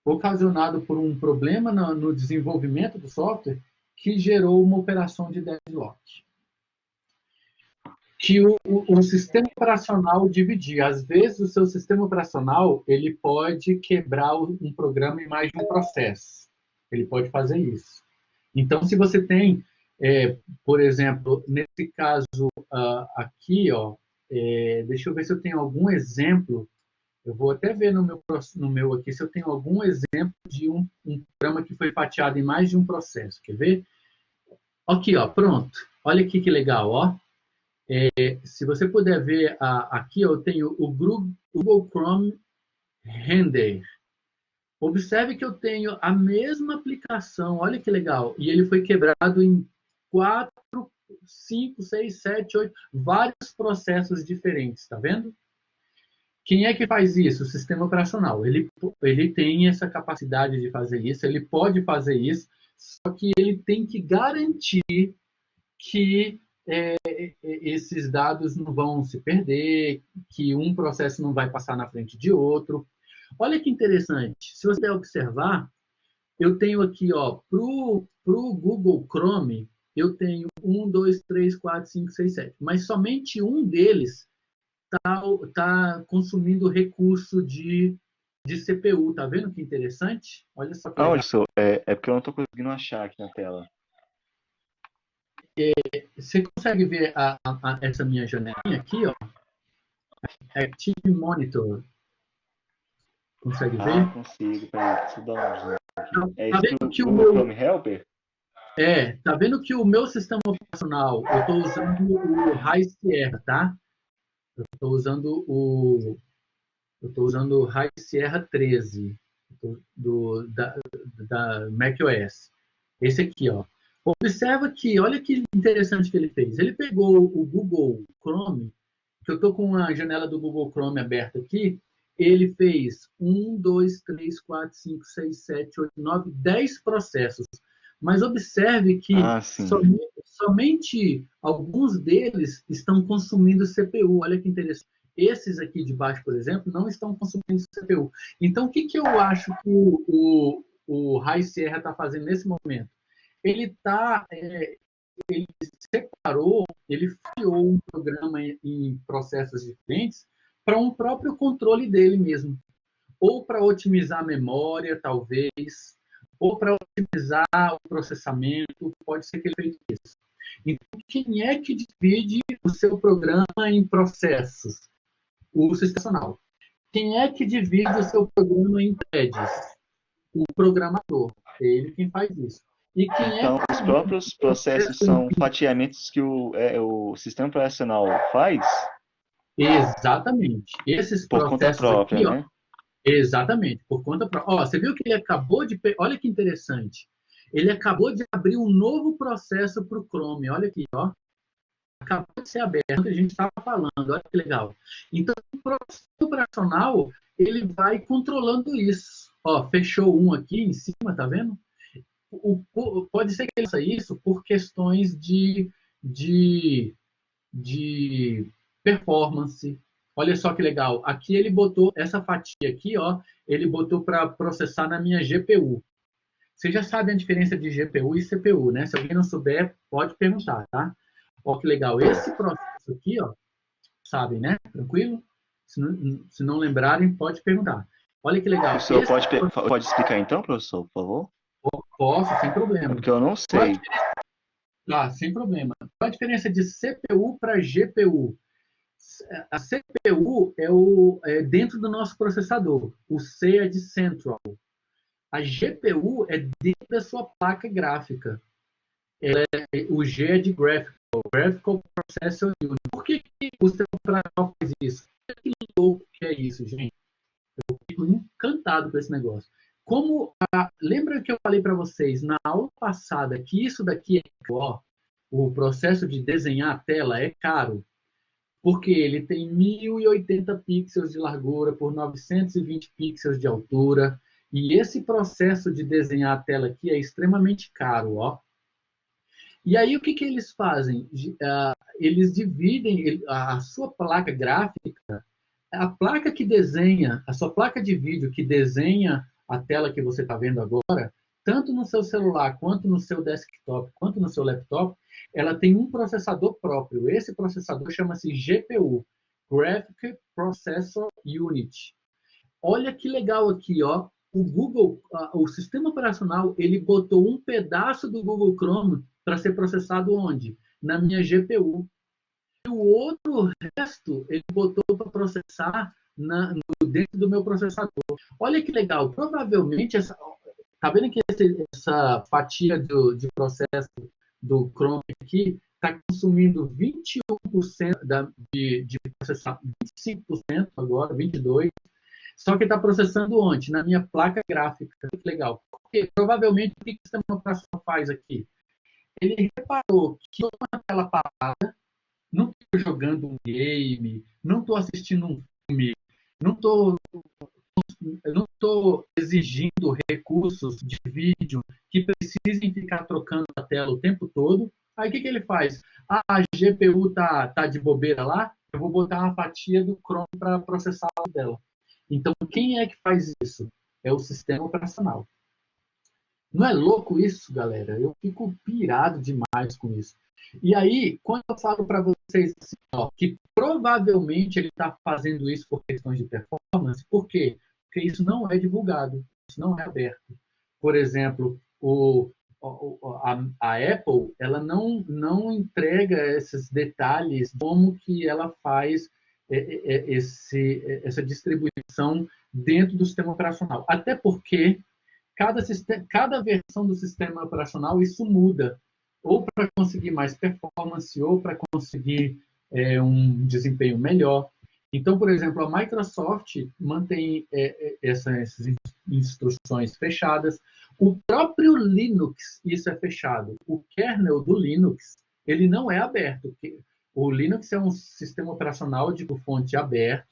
ocasionado por um problema no desenvolvimento do software que gerou uma operação de deadlock. Que o sistema operacional dividir. Às vezes, o seu sistema operacional ele pode quebrar um programa em mais de um processo. Ele pode fazer isso. Então, se você tem, por exemplo, nesse caso aqui, ó, deixa eu ver se eu tenho algum exemplo. Eu vou até ver no meu aqui se eu tenho algum exemplo de um programa que foi fatiado em mais de um processo. Quer ver? Aqui, ó, pronto. Olha aqui que legal, ó. Se você puder ver aqui, eu tenho o Google Chrome Render. Observe que eu tenho a mesma aplicação, olha que legal, e ele foi quebrado em 4, 5, 6, 7, 8, vários processos diferentes, tá vendo? Quem é que faz isso? O sistema operacional. Ele tem essa capacidade de fazer isso, ele pode fazer isso, só que ele tem que garantir que esses dados não vão se perder, que um processo não vai passar na frente de outro. Olha que interessante. Se você observar, eu tenho aqui, ó, pro Google Chrome, eu tenho 1, 2, 3, 4, 5, 6, 7. Mas somente um deles está consumindo recurso de CPU. Tá vendo que interessante? Olha só que legal. Alisson, é porque eu não estou conseguindo achar aqui na tela. Você consegue ver essa minha janelinha aqui, ó? Active Monitor. Consegue ver? Consigo. Peraí, deixa eu dar um zoom aqui. É Tá isso vendo que o o Google meu... Chrome Helper? tá vendo que o meu sistema operacional, eu estou usando o High Sierra, tá? Eu estou usando o High Sierra 13 da macOS. Esse aqui, ó. Observa que, olha que interessante que ele fez. Ele pegou o Google Chrome, que eu estou com a janela do Google Chrome aberta aqui, ele fez 1, 2, 3, 4, 5, 6, 7, 8, 9, 10 processos. Mas observe que somente alguns deles estão consumindo CPU. Olha que interessante. Esses aqui de baixo, por exemplo, não estão consumindo CPU. Então, o que eu acho que o High Sierra está fazendo nesse momento? Ele separou, ele criou um programa em processos diferentes para um próprio controle dele mesmo. Ou para otimizar a memória, talvez, ou para otimizar o processamento, pode ser que ele fez isso. Então, quem é que divide o seu programa em processos? O sistema operacional. Quem é que divide o seu programa em threads? O programador. É ele quem faz isso. E quem então, os próprios processos são fatiamentos que o sistema operacional faz? Exatamente. Esses por conta própria, aqui, né? Ó, exatamente, por conta própria. Você viu que ele acabou de... Olha que interessante. Ele acabou de abrir um novo processo para o Chrome. Olha aqui, ó. Acabou de ser aberto, a gente estava falando. Olha que legal. Então, o processo operacional, ele vai controlando isso. Ó, fechou um aqui em cima, tá vendo? Pode ser que ele faça isso por questões de performance. Olha só que legal. Aqui ele botou essa fatia aqui, ó, ele botou para processar na minha GPU. Você já sabe a diferença de GPU e CPU, né? Se alguém não souber, pode perguntar, tá? Ó, que legal. Esse processo aqui, ó, sabem, né? Tranquilo? Se não lembrarem, pode perguntar. Olha que legal. O senhor pode explicar então, professor, por favor? Posso, sem problema. Porque eu não sei. Sem problema. Qual a diferença de CPU para GPU? A CPU é dentro do nosso processador. O C é de Central. A GPU é dentro da sua placa gráfica. O G é de Graphical Processor Unit. Por que o sistema operacional faz isso? Que louco que é isso, gente? Eu fico encantado com esse negócio. Lembra que eu falei para vocês na aula passada que isso daqui o processo de desenhar a tela é caro? Porque ele tem 1080 pixels de largura por 920 pixels de altura. E esse processo de desenhar a tela aqui é extremamente caro, ó. E aí, o que eles fazem? Eles dividem a sua placa gráfica, a placa que desenha, a sua placa de vídeo que desenha a tela que você está vendo agora, tanto no seu celular, quanto no seu desktop, quanto no seu laptop, ela tem um processador próprio. Esse processador chama-se GPU, Graphic Processor Unit. Olha que legal aqui, ó. o Google, o sistema operacional, ele botou um pedaço do Google Chrome para ser processado onde? Na minha GPU. E o outro resto, ele botou para processar dentro do meu processador. Olha que legal. Provavelmente, tá vendo que essa fatia de processo do Chrome aqui está consumindo 21% de processamento, 25% agora, 22%. Só que está processando onde? Na minha placa gráfica. Que legal. Porque provavelmente o que o sistema operacional faz aqui? Ele reparou que eu estou naquela parada, não estou jogando um game, não estou assistindo um filme, não estou exigindo recursos de vídeo que precisem ficar trocando a tela o tempo todo. Aí o que ele faz? A GPU tá de bobeira lá, eu vou botar uma fatia do Chrome para processar a dela. Então, quem é que faz isso? É o sistema operacional. Não é louco isso, galera? Eu fico pirado demais com isso. E aí, quando eu falo para vocês assim, que provavelmente ele está fazendo isso por questões de performance, por quê? Porque isso não é divulgado, isso não é aberto. Por exemplo, a Apple, ela não entrega esses detalhes como que ela faz essa distribuição dentro do sistema operacional. Até porque cada versão do sistema operacional isso muda, ou para conseguir mais performance, ou para conseguir um desempenho melhor. Então, por exemplo, a Microsoft mantém essas instruções fechadas. O próprio Linux, isso é fechado. O kernel do Linux, ele não é aberto. O Linux é um sistema operacional de fonte aberta.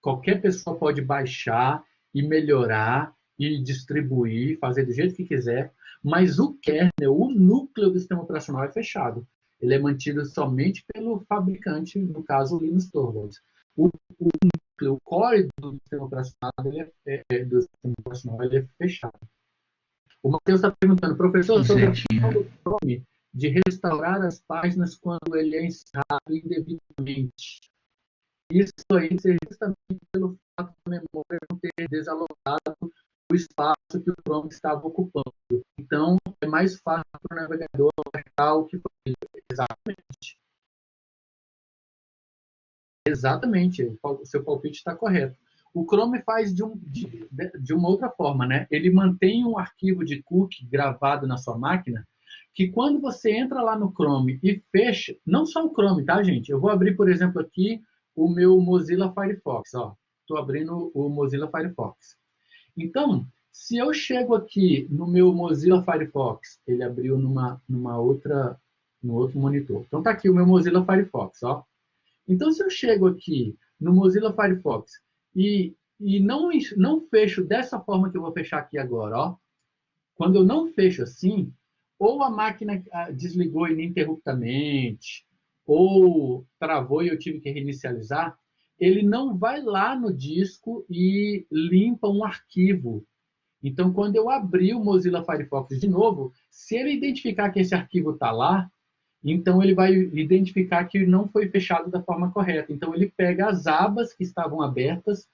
Qualquer pessoa pode baixar e melhorar e distribuir, fazer do jeito que quiser, mas o kernel, o núcleo do sistema operacional é fechado. Ele é mantido somente pelo fabricante, no caso o Linus Torvalds. O núcleo, o core do sistema operacional, ele é fechado. O Matheus está perguntando, professor, sobre a função do Chrome de restaurar as páginas quando ele é encerrado indevidamente. Isso aí seria justamente pelo fato da memória não ter desalocado o espaço que o Chrome estava ocupando. Então, é mais fácil para o navegador apertar o que foi. Exatamente. Exatamente. O seu palpite está correto. O Chrome faz de uma outra forma, né? Ele mantém um arquivo de cookie gravado na sua máquina, que quando você entra lá no Chrome e fecha, não só o Chrome, tá, gente? Eu vou abrir, por exemplo, aqui o meu Mozilla Firefox. Estou abrindo o Mozilla Firefox. Então, se eu chego aqui no meu Mozilla Firefox, ele abriu no outro monitor. Então, está aqui o meu Mozilla Firefox. Então, se eu chego aqui no Mozilla Firefox e não fecho dessa forma que eu vou fechar aqui agora, quando eu não fecho assim, ou a máquina desligou ininterruptamente, ou travou e eu tive que reinicializar, ele não vai lá no disco e limpa um arquivo. Então, quando eu abrir o Mozilla Firefox de novo, se ele identificar que esse arquivo está lá, então ele vai identificar que não foi fechado da forma correta. Então, ele pega as abas que estavam abertas,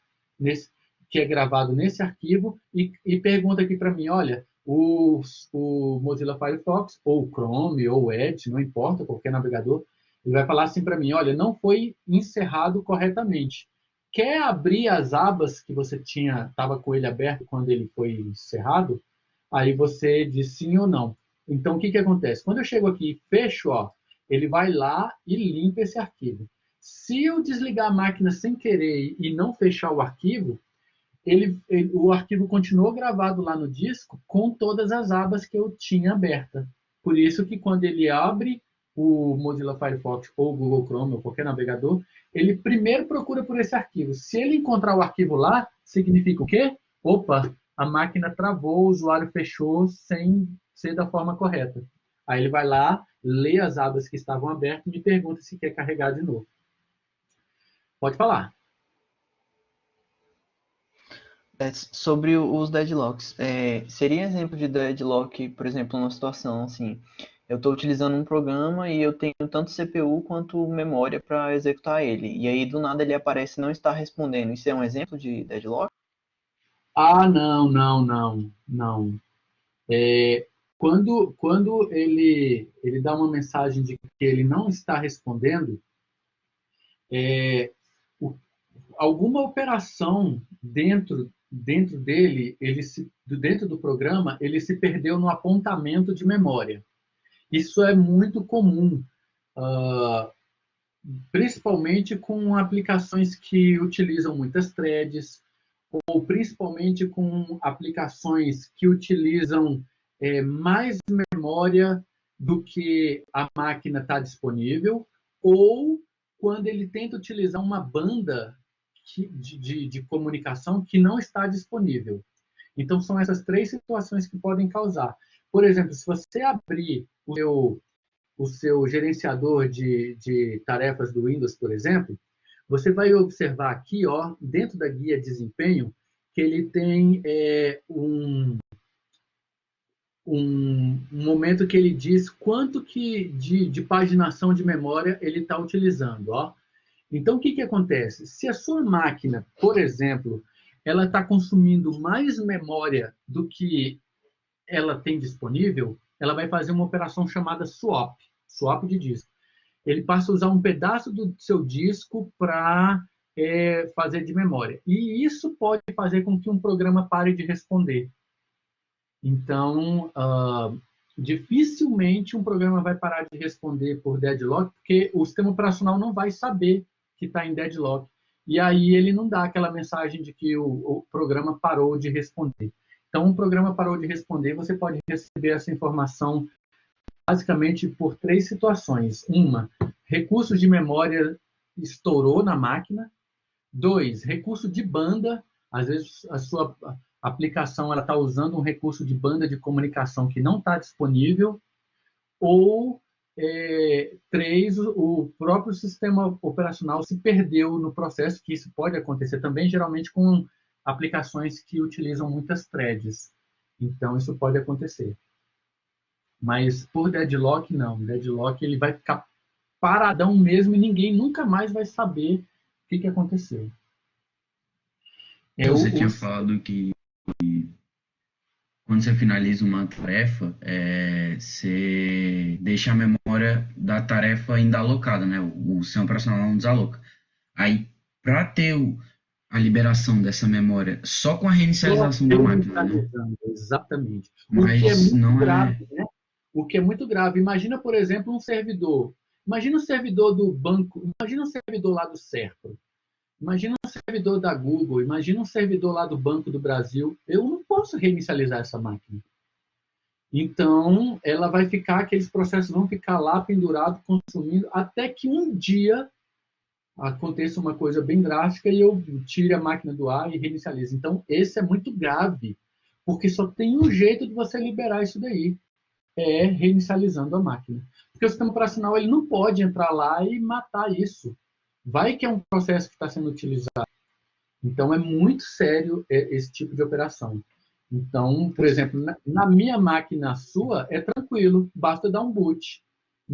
que é gravado nesse arquivo, e pergunta aqui para mim, olha, o Mozilla Firefox, ou o Chrome, ou o Edge, não importa, qualquer navegador, ele vai falar assim para mim, olha, não foi encerrado corretamente. Quer abrir as abas que você estava com ele aberto quando ele foi encerrado? Aí você diz sim ou não. Então, o que acontece? Quando eu chego aqui e fecho, ele vai lá e limpa esse arquivo. Se eu desligar a máquina sem querer e não fechar o arquivo, o arquivo continuou gravado lá no disco com todas as abas que eu tinha aberta. Por isso que quando ele abre o Mozilla Firefox ou o Google Chrome ou qualquer navegador, ele primeiro procura por esse arquivo. Se ele encontrar o arquivo lá, significa o quê? Opa, a máquina travou, o usuário fechou sem ser da forma correta. Aí ele vai lá, lê as abas que estavam abertas e me pergunta se quer carregar de novo. Pode falar. Sobre os deadlocks, seria exemplo de deadlock, por exemplo, numa situação assim, eu estou utilizando um programa e eu tenho tanto CPU quanto memória para executar ele, e aí do nada ele aparece e não está respondendo. Isso é um exemplo de deadlock? Ah, não, não, não, não. Quando ele dá uma mensagem de que ele não está respondendo, é, o- alguma operação dentro dele, dentro do programa, ele se perdeu no apontamento de memória. Isso é muito comum, ah, principalmente com aplicações que utilizam muitas threads, ou principalmente com aplicações que utilizam mais memória do que a máquina está disponível, ou quando ele tenta utilizar uma banda de comunicação que não está disponível. Então, são essas três situações que podem causar. Por exemplo, se você abrir o seu gerenciador de tarefas do Windows, por exemplo, você vai observar aqui, ó, dentro da guia desempenho, que ele tem um momento que ele diz quanto que de paginação de memória ele está utilizando. Ó. Então, o que, que acontece? Se a sua máquina, por exemplo, ela está consumindo mais memória do que ela tem disponível, ela vai fazer uma operação chamada swap de disco. Ele passa a usar um pedaço do seu disco para fazer de memória. E isso pode fazer com que um programa pare de responder. Então, dificilmente um programa vai parar de responder por deadlock, porque o sistema operacional não vai saber que está em deadlock. E aí ele não dá aquela mensagem de que o programa parou de responder. Então, um programa parou de responder, você pode receber essa informação basicamente por três situações. Uma, recursos de memória estourou na máquina. Dois, recurso de banda. Às vezes a sua aplicação está usando um recurso de banda de comunicação que não está disponível. Ou, três, o próprio sistema operacional se perdeu no processo, que isso pode acontecer também, geralmente com aplicações que utilizam muitas threads. Então, isso pode acontecer. Mas por deadlock, não. Deadlock ele vai ficar paradão mesmo e ninguém nunca mais vai saber o que aconteceu. Você tinha falado que quando você finaliza uma tarefa, você deixa a memória da tarefa ainda alocada, né? O sistema operacional não desaloca. Aí, para ter a liberação dessa memória só com a reinicialização da máquina, né? Exatamente. Mas o que é muito não grave, né? O que é muito grave. Imagina, por exemplo, um servidor. Imagina um servidor do banco. Imagina um servidor lá do Serpro. Imagina um servidor da Google. Imagina um servidor lá do Banco do Brasil. Eu não posso reinicializar essa máquina. Então, ela vai ficar, aqueles processos vão ficar lá pendurados, consumindo, até que um dia aconteça uma coisa bem drástica e eu tire a máquina do ar e reinicialize. Então, esse é muito grave, porque só tem um jeito de você liberar isso daí, reinicializando a máquina. Porque o sistema operacional ele não pode entrar lá e matar isso. Vai que é um processo que está sendo utilizado. Então, é muito sério esse tipo de operação. Então, por exemplo, na minha máquina sua, é tranquilo, basta dar um boot.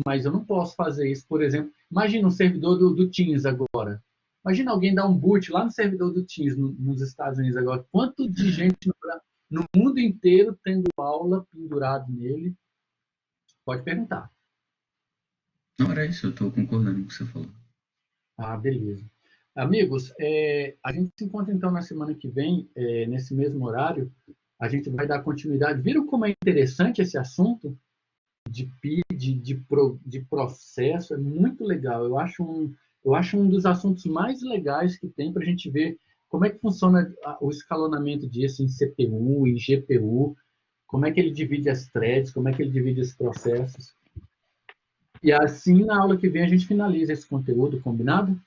Mas eu não posso fazer isso, por exemplo. Imagina um servidor do Teams agora. Imagina alguém dar um boot lá no servidor do Teams nos Estados Unidos agora. Quanto de gente no mundo inteiro tendo aula pendurado nele? Pode perguntar. Não era isso, eu estou concordando com o que você falou. Ah, beleza. Amigos, a gente se encontra então na semana que vem, nesse mesmo horário. A gente vai dar continuidade. Viram como é interessante esse assunto? De PID, de processo, é muito legal. Eu acho um dos assuntos mais legais que tem para a gente ver como é que funciona o escalonamento disso em CPU, em GPU, como é que ele divide as threads, como é que ele divide os processos. E assim, na aula que vem, a gente finaliza esse conteúdo, combinado?